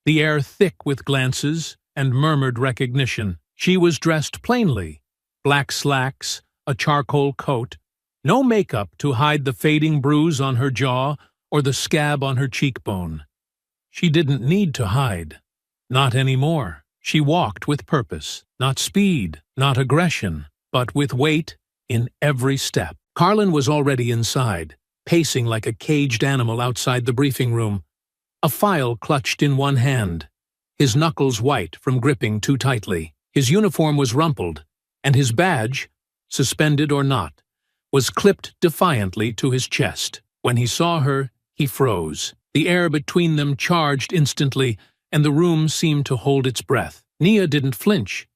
Speaker 1: the air thick with glances and murmured recognition. She was dressed plainly, black slacks, a charcoal coat, no makeup to hide the fading bruise on her jaw or the scab on her cheekbone. She didn't need to hide. Not anymore. She walked with purpose, not speed, not aggression, but with weight in every step. Carlin was already inside, pacing like a caged animal outside the briefing room, a file clutched in one hand, his knuckles white from gripping too tightly. His uniform was rumpled, and his badge, suspended or not, was clipped defiantly to his chest. When he saw her, he froze. The air between them charged instantly, and the room seemed to hold its breath. Nia didn't flinch.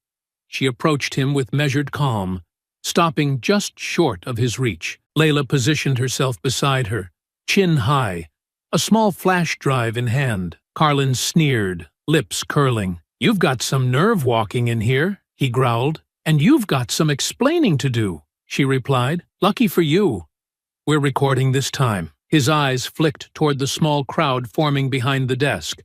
Speaker 1: She approached him with measured calm, stopping just short of his reach. Layla positioned herself beside her, chin high, a small flash drive in hand. Carlin sneered, lips curling. "You've got some nerve walking in here," he growled. "And you've got some explaining to do," she replied. "Lucky for you. We're recording this time." His eyes flicked toward the small crowd forming behind the desk,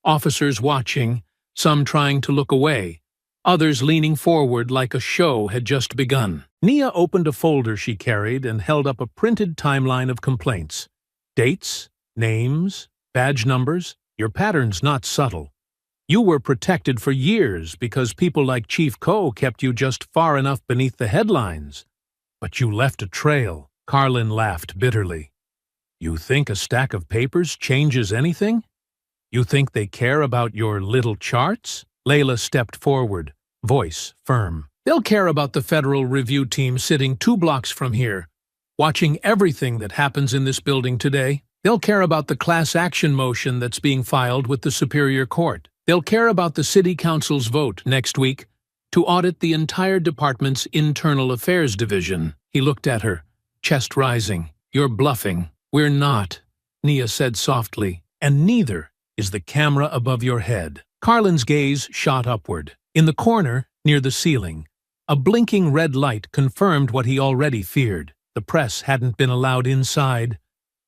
Speaker 1: officers watching, some trying to look away, others leaning forward like a show had just begun. Nia opened a folder she carried and held up a printed timeline of complaints. Dates, names, badge numbers. Your pattern's not subtle. You were protected for years because people like Chief Coe kept you just far enough beneath the headlines. But you left a trail. Carlin laughed bitterly. You think a stack of papers changes anything? You think they care about your little charts? Layla stepped forward, voice firm. They'll care about the Federal Review team sitting 2 blocks from here, watching everything that happens in this building today. They'll care about the class action motion that's being filed with the Superior Court. They'll care about the City Council's vote next week to audit the entire department's Internal Affairs Division. He looked at her, chest rising. You're bluffing. We're not, Nia said softly, and neither is the camera above your head. Carlin's gaze shot upward. In the corner, near the ceiling, a blinking red light confirmed what he already feared. The press hadn't been allowed inside,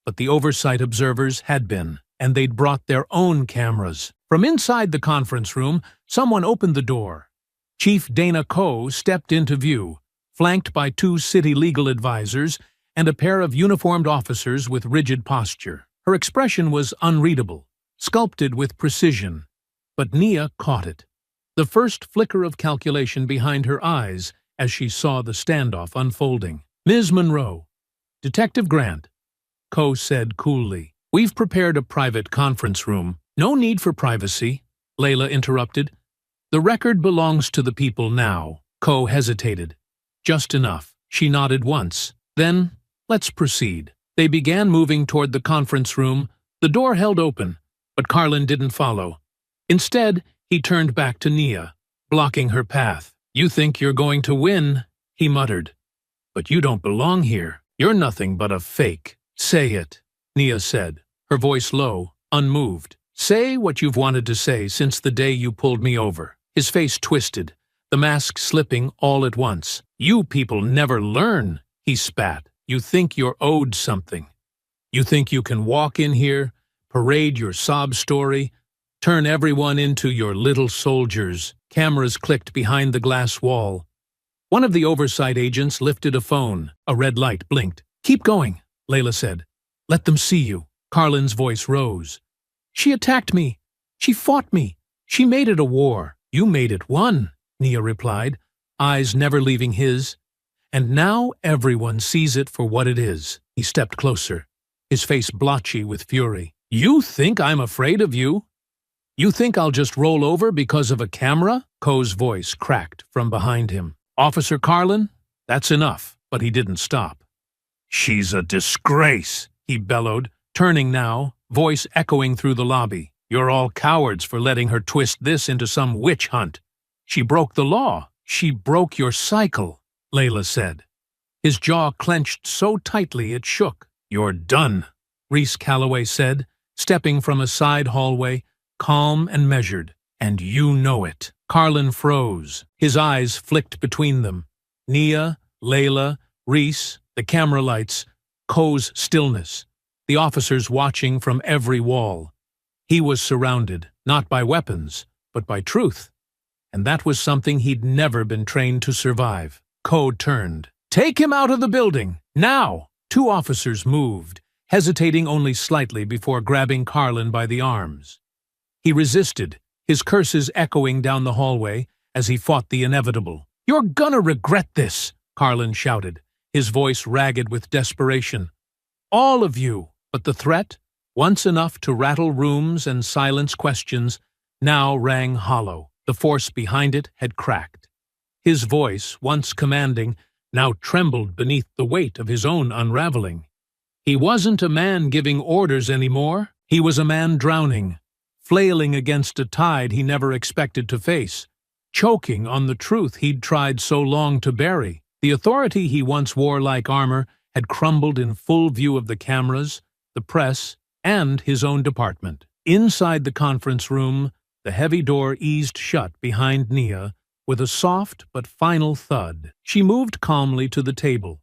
Speaker 1: but the oversight observers had been, and they'd brought their own cameras. From inside the conference room, someone opened the door. Chief Dana Coe stepped into view, flanked by 2 city legal advisors and a pair of uniformed officers with rigid posture. Her expression was unreadable, sculpted with precision, but Nia caught it. The first flicker of calculation behind her eyes as she saw the standoff unfolding. Ms. Monroe, Detective Grant, Coe said coolly. We've prepared a private conference room. No need for privacy, Layla interrupted. The record belongs to the people now. Coe hesitated. Just enough. She nodded once. Then, let's proceed. They began moving toward the conference room. The door held open, but Carlin didn't follow. Instead, he turned back to Nia, blocking her path. You think you're going to win, he muttered. But you don't belong here. You're nothing but a fake. Say it, Nia said, her voice low, unmoved. Say what you've wanted to say since the day you pulled me over. His face twisted, the mask slipping all at once. You people never learn, he spat. You think you're owed something. You think you can walk in here, parade your sob story, turn everyone into your little soldiers. Cameras clicked behind the glass wall. One of the oversight agents lifted a phone. A red light blinked. Keep going, Layla said. Let them see you. Carlin's voice rose. She attacked me. She fought me. She made it a war. You made it one, Nia replied, eyes never leaving his. And now everyone sees it for what it is. He stepped closer, his face blotchy with fury. You think I'm afraid of you? You think I'll just roll over because of a camera? Coe's voice cracked from behind him. Officer Carlin, that's enough. But he didn't stop. She's a disgrace, he bellowed, Turning now, voice echoing through the lobby. You're all cowards for letting her twist this into some witch hunt. She broke the law. She broke your cycle, Layla said. His jaw clenched so tightly it shook. You're done, Reese Calloway said, stepping from a side hallway, calm and measured. And you know it. Carlin froze. His eyes flicked between them. Nia, Layla, Reese, the camera lights, Coe's stillness, the officers watching from every wall. He was surrounded, not by weapons, but by truth. And that was something he'd never been trained to survive. Coe turned. Take him out of the building, now! Two officers moved, hesitating only slightly before grabbing Carlin by the arms. He resisted, his curses echoing down the hallway as he fought the inevitable. You're gonna regret this, Carlin shouted, his voice ragged with desperation. All of you! But the threat, once enough to rattle rooms and silence questions, now rang hollow. The force behind it had cracked. His voice, once commanding, now trembled beneath the weight of his own unraveling. He wasn't a man giving orders anymore. He was a man drowning, flailing against a tide he never expected to face, choking on the truth he'd tried so long to bury. The authority he once wore like armor had crumbled in full view of the cameras, the press, and his own department. Inside the conference room, the heavy door eased shut behind Nia with a soft but final thud. She moved calmly to the table,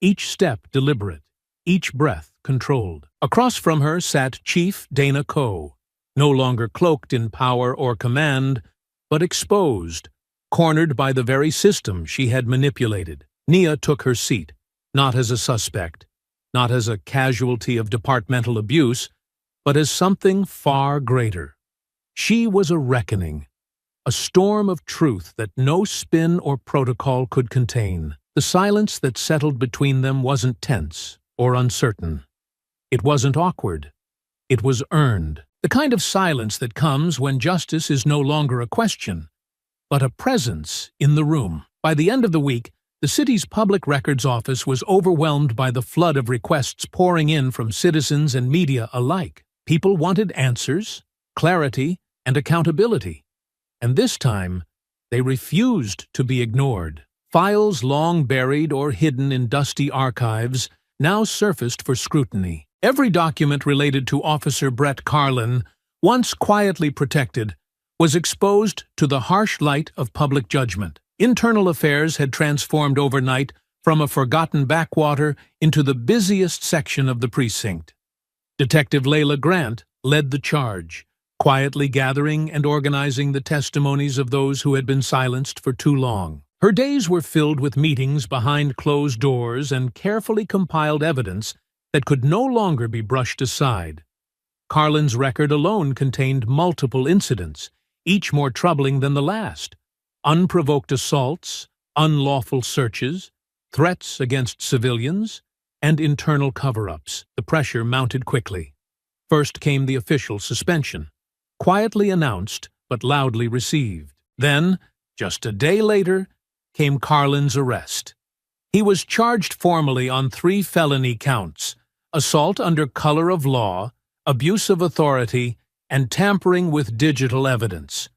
Speaker 1: each step deliberate, each breath controlled. Across from her sat Chief Dana Coe, no longer cloaked in power or command, but exposed, cornered by the very system she had manipulated. Nia took her seat, not as a suspect, not as a casualty of departmental abuse, but as something far greater. She was a reckoning, a storm of truth that no spin or protocol could contain. The silence that settled between them wasn't tense or uncertain. It wasn't awkward. It was earned. The kind of silence that comes when justice is no longer a question, but a presence in the room. By the end of the week, the city's public records office was overwhelmed by the flood of requests pouring in from citizens and media alike. People wanted answers, clarity, and accountability. And this time, they refused to be ignored. Files long buried or hidden in dusty archives now surfaced for scrutiny. Every document related to Officer Brett Carlin, once quietly protected, was exposed to the harsh light of public judgment. Internal affairs had transformed overnight from a forgotten backwater into the busiest section of the precinct. Detective Layla Grant led the charge, quietly gathering and organizing the testimonies of those who had been silenced for too long. Her days were filled with meetings behind closed doors and carefully compiled evidence that could no longer be brushed aside. Carlin's record alone contained multiple incidents, each more troubling than the last. Unprovoked assaults, unlawful searches, threats against civilians, and internal cover-ups. The pressure mounted quickly. First came the official suspension, quietly announced but loudly received. Then, just a day later, came Carlin's arrest. He was charged formally on 3 felony counts: assault under color of law, abuse of authority, and tampering with digital evidence.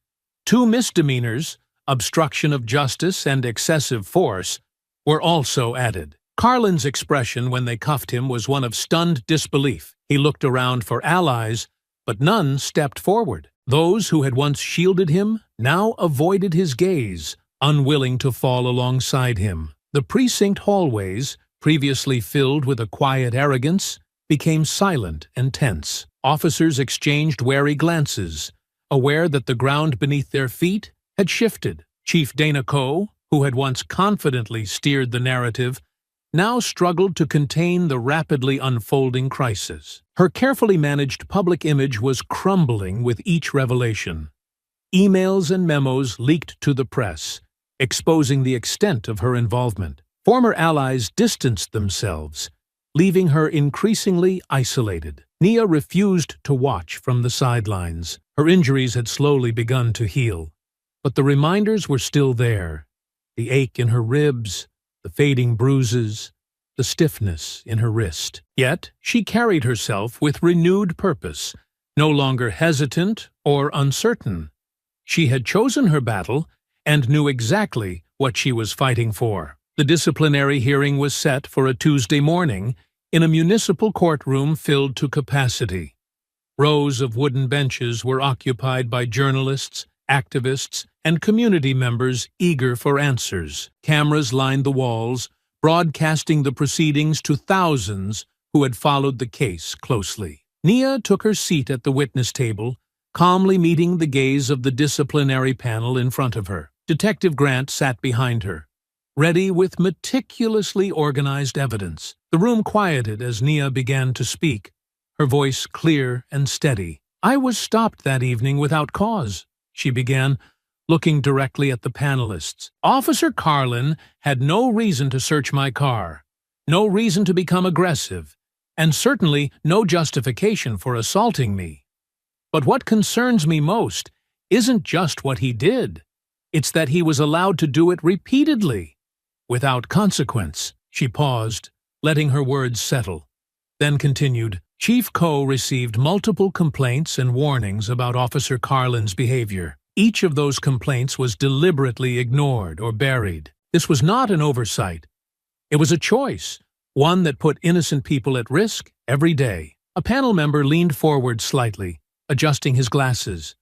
Speaker 1: 2 misdemeanors, obstruction of justice and excessive force, were also added. Carlin's expression when they cuffed him was one of stunned disbelief. He looked around for allies, but none stepped forward. Those who had once shielded him now avoided his gaze, unwilling to fall alongside him. The precinct hallways, previously filled with a quiet arrogance, became silent and tense. Officers exchanged wary glances, aware that the ground beneath their feet had shifted. Chief Dana Coe, who had once confidently steered the narrative, now struggled to contain the rapidly unfolding crisis. Her carefully managed public image was crumbling with each revelation. Emails and memos leaked to the press, exposing the extent of her involvement. Former allies distanced themselves, leaving her increasingly isolated. Nia refused to watch from the sidelines. Her injuries had slowly begun to heal, but the reminders were still there. The ache in her ribs, the fading bruises, the stiffness in her wrist. Yet she carried herself with renewed purpose, no longer hesitant or uncertain. She had chosen her battle and knew exactly what she was fighting for. The disciplinary hearing was set for a Tuesday morning in a municipal courtroom filled to capacity. Rows of wooden benches were occupied by journalists, activists, and community members eager for answers. Cameras lined the walls, broadcasting the proceedings to thousands who had followed the case closely. Nia took her seat at the witness table, calmly meeting the gaze of the disciplinary panel in front of her. Detective Grant sat behind her, ready with meticulously organized evidence. The room quieted as Nia began to speak, her voice clear and steady. "I was stopped that evening without cause," she began, looking directly at the panelists. "Officer Carlin had no reason to search my car, no reason to become aggressive, and certainly no justification for assaulting me. But what concerns me most isn't just what he did. It's that he was allowed to do it repeatedly, without consequence." She paused, letting her words settle, then continued, "Chief Coe received multiple complaints and warnings about Officer Carlin's behavior. Each of those complaints was deliberately ignored or buried. This was not an oversight. It was a choice, one that put innocent people at risk every day." A panel member leaned forward slightly, adjusting his glasses.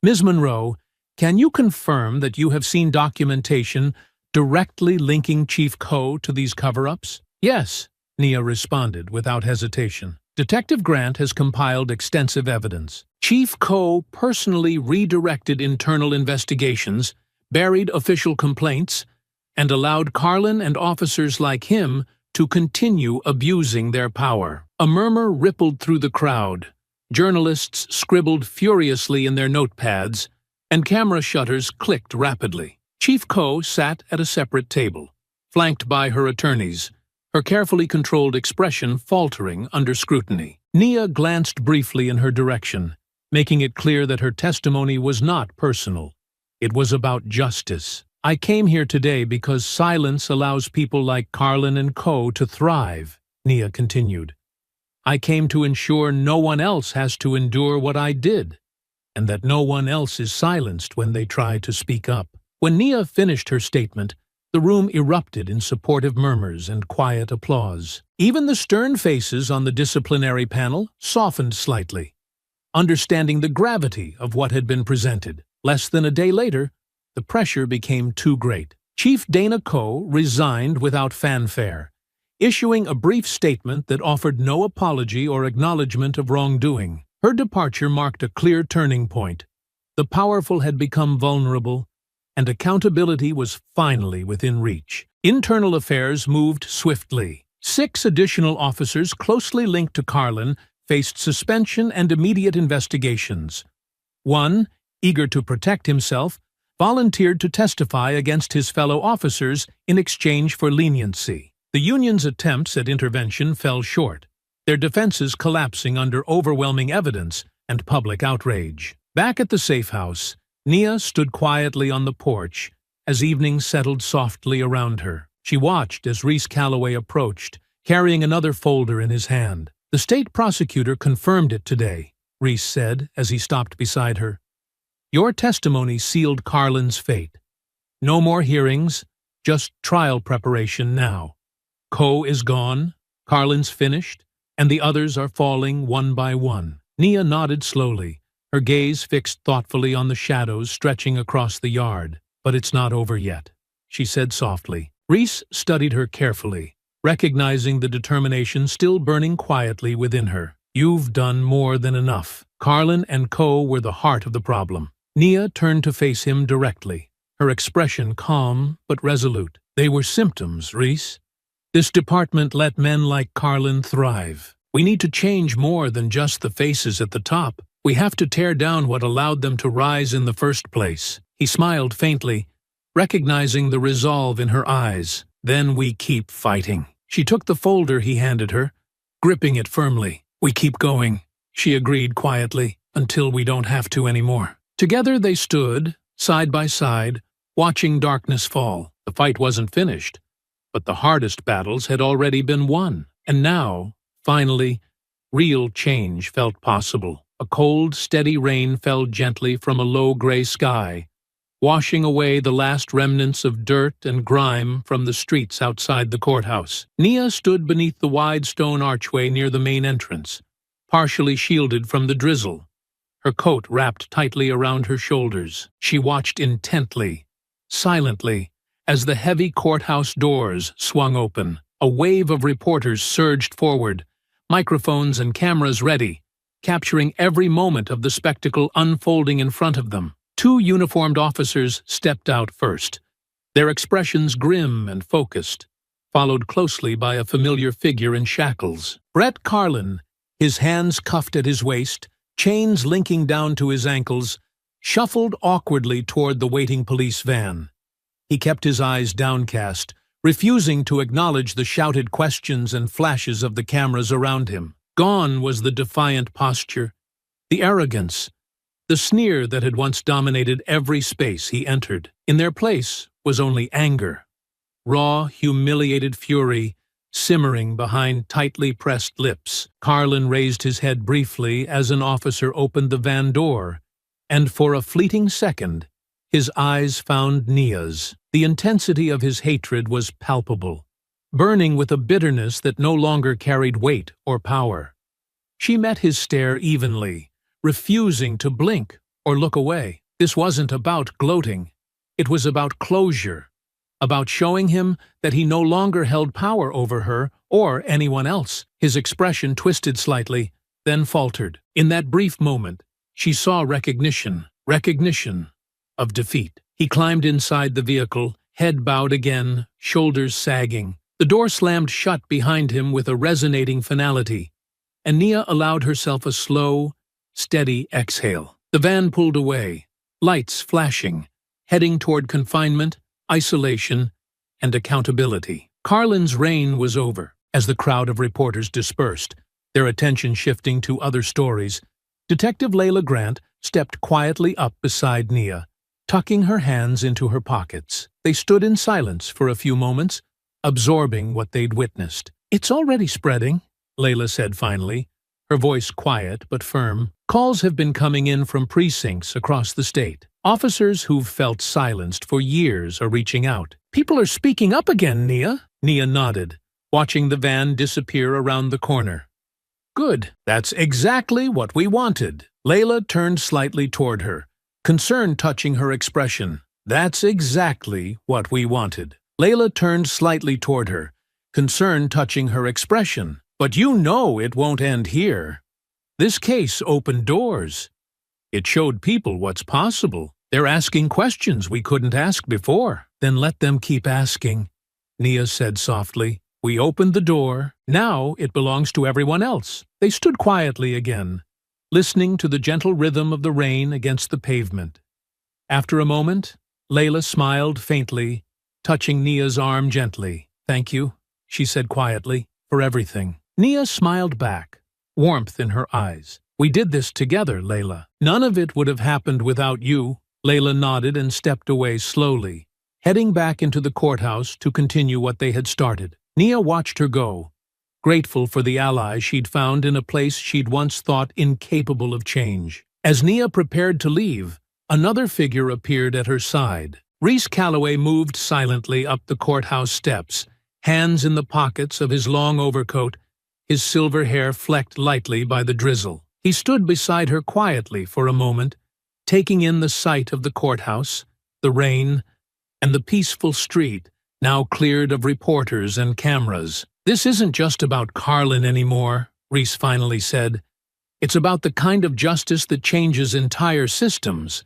Speaker 1: "Ms. Monroe, can you confirm that you have seen documentation directly linking Chief Coe to these cover-ups?" "Yes," Nia responded without hesitation. "Detective Grant has compiled extensive evidence. Chief Coe personally redirected internal investigations, buried official complaints, and allowed Carlin and officers like him to continue abusing their power." A murmur rippled through the crowd. Journalists scribbled furiously in their notepads, and camera shutters clicked rapidly. Chief Coe sat at a separate table, flanked by her attorneys, her carefully controlled expression faltering under scrutiny. Nia glanced briefly in her direction, making it clear that her testimony was not personal. It was about justice. "I came here today because silence allows people like Carlin and Coe to thrive," Nia continued. "I came to ensure no one else has to endure what I did, and that no one else is silenced when they try to speak up." When Nia finished her statement, the room erupted in supportive murmurs and quiet applause. Even the stern faces on the disciplinary panel softened slightly, understanding the gravity of what had been presented. Less than a day later, the pressure became too great. Chief Dana Coe resigned without fanfare, issuing a brief statement that offered no apology or acknowledgement of wrongdoing. Her departure marked a clear turning point. The powerful had become vulnerable, and accountability was finally within reach. Internal affairs moved swiftly. 6 additional officers closely linked to Carlin faced suspension and immediate investigations. One, eager to protect himself, volunteered to testify against his fellow officers in exchange for leniency. The union's attempts at intervention fell short, their defenses collapsing under overwhelming evidence and public outrage. Back at the safe house, Nia stood quietly on the porch as evening settled softly around her. She watched as Reese Calloway approached, carrying another folder in his hand. "The state prosecutor confirmed it today," Reese said as he stopped beside her. "Your testimony sealed Carlin's fate. No more hearings, just trial preparation now. Coe is gone, Carlin's finished, and the others are falling one by one." Nia nodded slowly, her gaze fixed thoughtfully on the shadows stretching across the yard. "But it's not over yet," she said softly. Reese studied her carefully, recognizing the determination still burning quietly within her. "You've done more than enough. Carlin and Coe were the heart of the problem." Nia turned to face him directly, her expression calm but resolute. "They were symptoms, Reese. This department let men like Carlin thrive. We need to change more than just the faces at the top. We have to tear down what allowed them to rise in the first place." He smiled faintly, recognizing the resolve in her eyes. "Then we keep fighting." She took the folder he handed her, gripping it firmly. "We keep going," she agreed quietly, "until we don't have to anymore." Together they stood, side by side, watching darkness fall. The fight wasn't finished, But the hardest battles had already been won, and now, finally, real change felt possible. A cold, steady rain fell gently from a low gray sky, washing away the last remnants of dirt and grime from the streets outside the courthouse. Nia stood beneath the wide stone archway near the main entrance, partially shielded from the drizzle, her coat wrapped tightly around her shoulders. She watched intently, silently, as the heavy courthouse doors swung open. A wave of reporters surged forward, microphones and cameras ready, capturing every moment of the spectacle unfolding in front of them. 2 uniformed officers stepped out first, their expressions grim and focused, followed closely by a familiar figure in shackles. Brett Carlin, his hands cuffed at his waist, chains linking down to his ankles, shuffled awkwardly toward the waiting police van. He kept his eyes downcast, refusing to acknowledge the shouted questions and flashes of the cameras around him. Gone was the defiant posture, the arrogance, the sneer that had once dominated every space he entered. In their place was only anger, raw, humiliated fury, simmering behind tightly pressed lips. Carlin raised his head briefly as an officer opened the van door, and for a fleeting second, his eyes found Nia's. The intensity of his hatred was palpable, burning with a bitterness that no longer carried weight or power. She met his stare evenly, refusing to blink or look away. This wasn't about gloating. It was about closure, about showing him that he no longer held power over her or anyone else. His expression twisted slightly, then faltered. In that brief moment, she saw recognition of defeat. He climbed inside the vehicle, head bowed again, shoulders sagging. The door slammed shut behind him with a resonating finality, and Nia allowed herself a slow, steady exhale. The van pulled away, lights flashing, heading toward confinement, isolation, and accountability. Carlin's reign was over. As the crowd of reporters dispersed, their attention shifting to other stories, Detective Layla Grant stepped quietly up beside Nia, tucking her hands into her pockets. They stood in silence for a few moments, absorbing what they'd witnessed. "It's already spreading," Layla said finally, her voice quiet but firm. "Calls have been coming in from precincts across the state. Officers who've felt silenced for years are reaching out. People are speaking up again, Nia." Nia nodded, watching the van disappear around the corner. "Good. That's exactly what we wanted." Layla turned slightly toward her, concern touching her expression. "That's exactly what we wanted." Layla turned slightly toward her, concern touching her expression. "But you know it won't end here. This case opened doors. It showed people what's possible. They're asking questions we couldn't ask before." "Then let them keep asking," Nia said softly. "We opened the door. Now it belongs to everyone else." They stood quietly again, listening to the gentle rhythm of the rain against the pavement. After a moment, Layla smiled faintly, touching Nia's arm gently. "Thank you," she said quietly, "for everything." Nia smiled back, warmth in her eyes. "We did this together, Layla. None of it would have happened without you." Layla nodded and stepped away slowly, heading back into the courthouse to continue what they had started. Nia watched her go, grateful for the ally she'd found in a place she'd once thought incapable of change. As Nia prepared to leave, another figure appeared at her side. Reese Calloway moved silently up the courthouse steps, hands in the pockets of his long overcoat, his silver hair flecked lightly by the drizzle. He stood beside her quietly for a moment, taking in the sight of the courthouse, the rain, and the peaceful street, now cleared of reporters and cameras. "This isn't just about Carlin anymore," Reese finally said. "It's about the kind of justice that changes entire systems.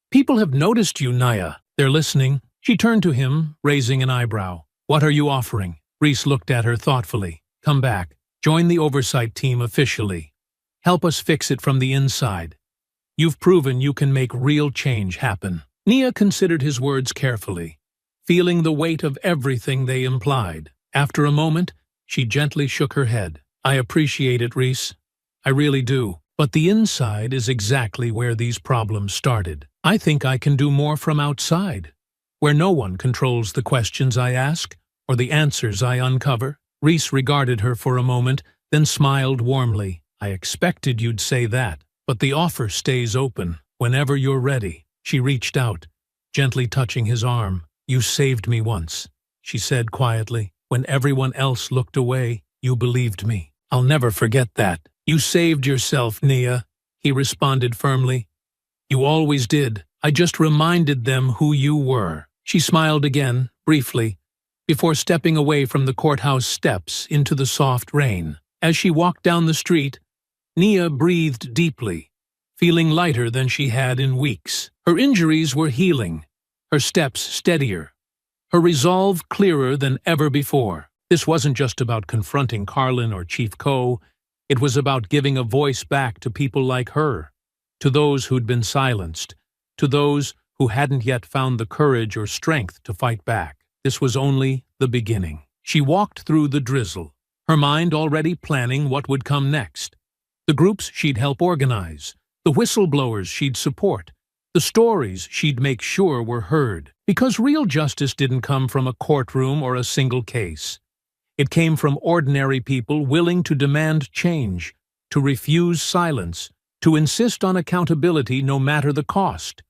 Speaker 1: People have noticed you, Nia. They're listening." She turned to him, raising an eyebrow. "What are you offering?" Reese looked at her thoughtfully. "Come back. Join the oversight team officially. Help us fix it from the inside. You've proven you can make real change happen." Nia considered his words carefully, feeling the weight of everything they implied. After a moment, she gently shook her head. "I appreciate it, Reese. I really do. But the inside is exactly where these problems started. I think I can do more from outside, where no one controls the questions I ask or the answers I uncover?" Reese regarded her for a moment, then smiled warmly. "I expected you'd say that, but the offer stays open whenever you're ready." She reached out, gently touching his arm. "You saved me once," she said quietly. "When everyone else looked away, you believed me. I'll never forget that." "You saved yourself, Nia," he responded firmly. "You always did. I just reminded them who you were." She smiled again, briefly, before stepping away from the courthouse steps into the soft rain. As she walked down the street, Nia breathed deeply, feeling lighter than she had in weeks. Her injuries were healing, her steps steadier, her resolve clearer than ever before. This wasn't just about confronting Carlin or Chief Ko. It was about giving a voice back to people like her, to those who'd been silenced, to those who hadn't yet found the courage or strength to fight back. This was only the beginning. She walked through the drizzle, her mind already planning what would come next. The groups she'd help organize, the whistleblowers she'd support, the stories she'd make sure were heard. Because real justice didn't come from a courtroom or a single case. It came from ordinary people willing to demand change, to refuse silence, to insist on accountability no matter the cost.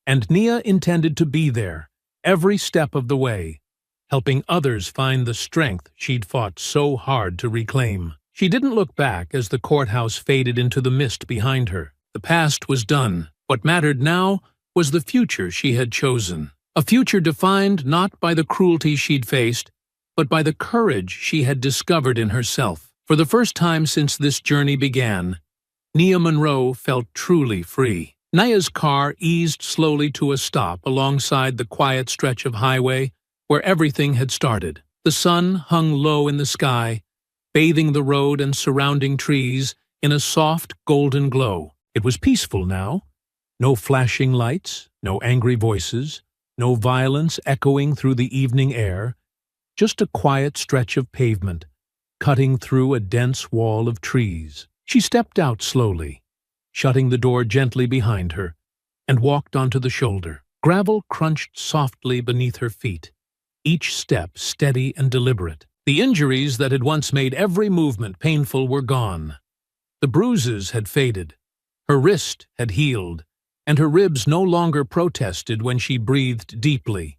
Speaker 1: And Nia intended to be there, every step of the way, helping others find the strength she'd fought so hard to reclaim. She didn't look back as the courthouse faded into the mist behind her. The past was done. What mattered now was the future she had chosen. A future defined not by the cruelty she'd faced, but by the courage she had discovered in herself. For the first time since this journey began, Nia Monroe felt truly free. Nia's car eased slowly to a stop alongside the quiet stretch of highway where everything had started. The sun hung low in the sky, bathing the road and surrounding trees in a soft golden glow. It was peaceful now. No flashing lights, no angry voices, no violence echoing through the evening air, just a quiet stretch of pavement, cutting through a dense wall of trees. She stepped out slowly, shutting the door gently behind her, and walked onto the shoulder. Gravel crunched softly beneath her feet, each step steady and deliberate. The injuries that had once made every movement painful were gone. The bruises had faded, her wrist had healed, and her ribs no longer protested when she breathed deeply.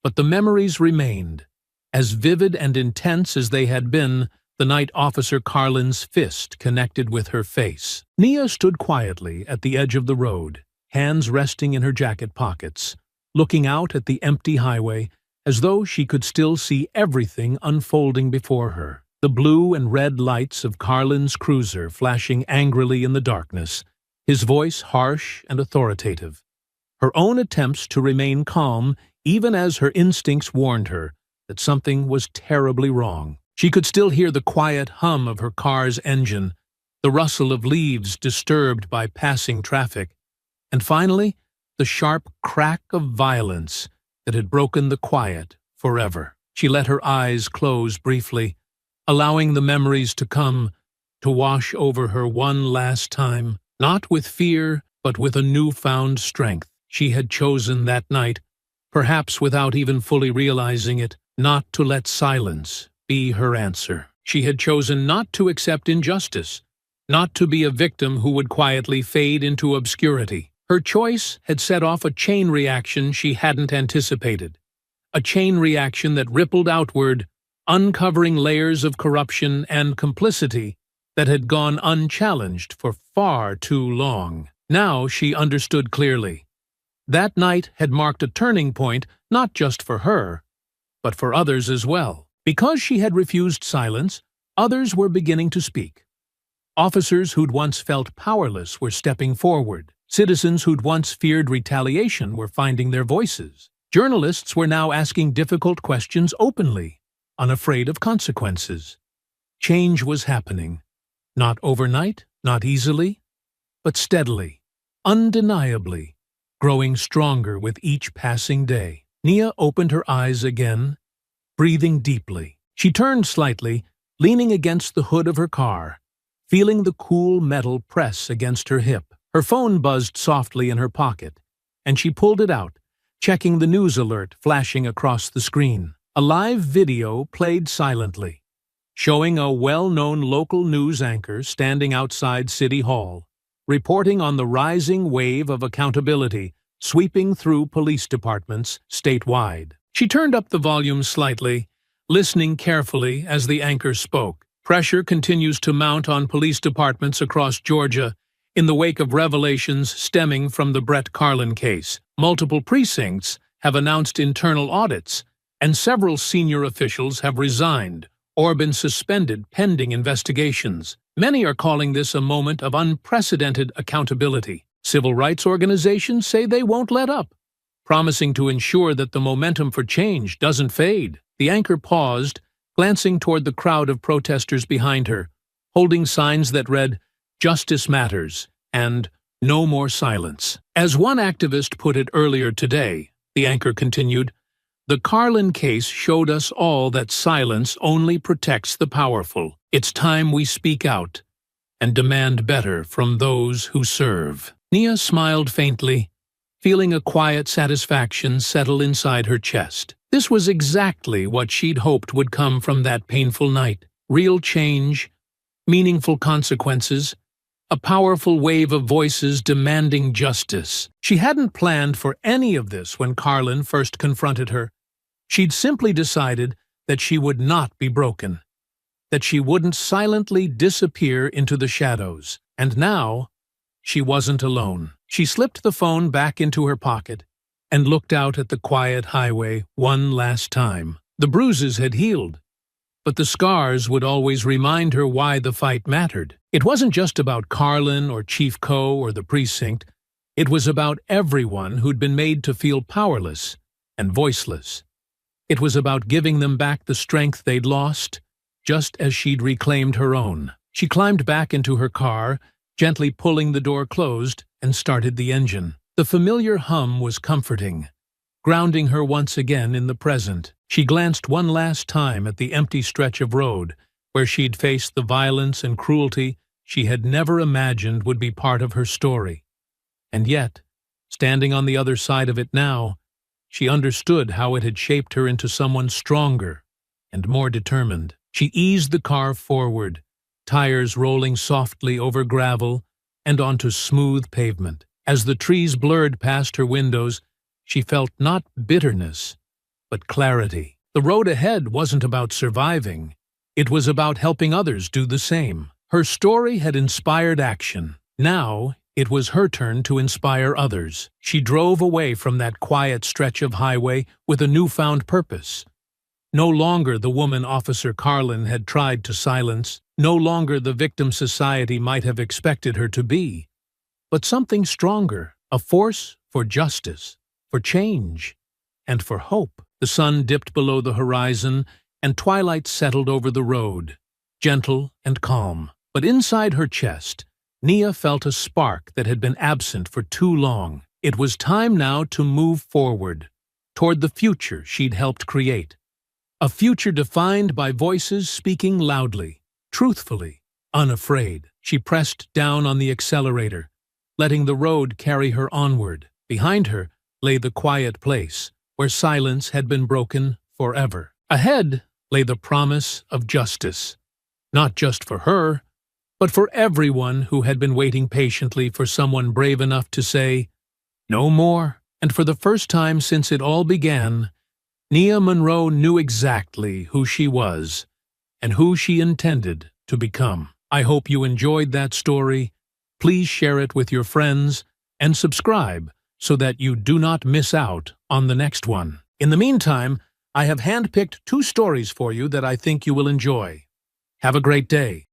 Speaker 1: But the memories remained, as vivid and intense as they had been the night Officer Carlin's fist connected with her face. Nia stood quietly at the edge of the road, hands resting in her jacket pockets, looking out at the empty highway as though she could still see everything unfolding before her. The blue and red lights of Carlin's cruiser flashing angrily in the darkness, his voice harsh and authoritative. Her own attempts to remain calm even as her instincts warned her that something was terribly wrong. She could still hear the quiet hum of her car's engine, the rustle of leaves disturbed by passing traffic, and finally, the sharp crack of violence that had broken the quiet forever. She let her eyes close briefly, allowing the memories to come, to wash over her one last time, not with fear, but with a newfound strength. She had chosen that night, perhaps without even fully realizing it, not to let silence be her answer. She had chosen not to accept injustice, not to be a victim who would quietly fade into obscurity. Her choice had set off a chain reaction she hadn't anticipated, a chain reaction that rippled outward, uncovering layers of corruption and complicity that had gone unchallenged for far too long. Now she understood clearly. That night had marked a turning point not just for her, but for others as well. Because she had refused silence, others were beginning to speak. Officers who'd once felt powerless were stepping forward. Citizens who'd once feared retaliation were finding their voices. Journalists were now asking difficult questions openly, unafraid of consequences. Change was happening. Not overnight, not easily, but steadily, undeniably, growing stronger with each passing day. Nia opened her eyes again, breathing deeply. She turned slightly, leaning against the hood of her car, feeling the cool metal press against her hip. Her phone buzzed softly in her pocket, and she pulled it out, checking the news alert flashing across the screen. A live video played silently, showing a well-known local news anchor standing outside City Hall, reporting on the rising wave of accountability sweeping through police departments statewide. She turned up the volume slightly, listening carefully as the anchor spoke. Pressure continues to mount on police departments across Georgia in the wake of revelations stemming from the Brett Carlin case. Multiple precincts have announced internal audits, and several senior officials have resigned or been suspended pending investigations. Many are calling this a moment of unprecedented accountability. Civil rights organizations say they won't let up, promising to ensure that the momentum for change doesn't fade. The anchor paused, glancing toward the crowd of protesters behind her, holding signs that read, "Justice Matters," and "No More Silence." As one activist put it earlier today, the anchor continued, "The Carlin case showed us all that silence only protects the powerful. It's time we speak out and demand better from those who serve." Nia smiled faintly, feeling a quiet satisfaction settle inside her chest. This was exactly what she'd hoped would come from that painful night. Real change, meaningful consequences, a powerful wave of voices demanding justice. She hadn't planned for any of this when Carlin first confronted her. She'd simply decided that she would not be broken, that she wouldn't silently disappear into the shadows. And now, she wasn't alone. She slipped the phone back into her pocket and looked out at the quiet highway one last time. The bruises had healed, but the scars would always remind her why the fight mattered. It wasn't just about Carlin or Chief Coe or the precinct. It was about everyone who'd been made to feel powerless and voiceless. It was about giving them back the strength they'd lost, just as she'd reclaimed her own. She climbed back into her car, gently pulling the door closed, and started the engine. The familiar hum was comforting, grounding her once again in the present. She glanced one last time at the empty stretch of road where she'd faced the violence and cruelty she had never imagined would be part of her story. And yet, standing on the other side of it now, she understood how it had shaped her into someone stronger and more determined. She eased the car forward, tires rolling softly over gravel and onto smooth pavement. As the trees blurred past her windows, she felt not bitterness, but clarity. The road ahead wasn't about surviving. It was about helping others do the same. Her story had inspired action. Now, it was her turn to inspire others. She drove away from that quiet stretch of highway with a newfound purpose. No longer the woman Officer Carlin had tried to silence, no longer the victim society might have expected her to be, but something stronger, a force for justice, for change, and for hope. The sun dipped below the horizon, and twilight settled over the road, gentle and calm. But inside her chest, Nia felt a spark that had been absent for too long. It was time now to move forward, toward the future she'd helped create. A future defined by voices speaking loudly, truthfully, unafraid. She pressed down on the accelerator, letting the road carry her onward. Behind her lay the quiet place, where silence had been broken forever. Ahead lay the promise of justice, not just for her, but for everyone who had been waiting patiently for someone brave enough to say, "No more." And for the first time since it all began, Nia Monroe knew exactly who she was and who she intended to become. I hope you enjoyed that story. Please share it with your friends and subscribe so that you do not miss out on the next one. In the meantime, I have handpicked 2 stories for you that I think you will enjoy. Have a great day.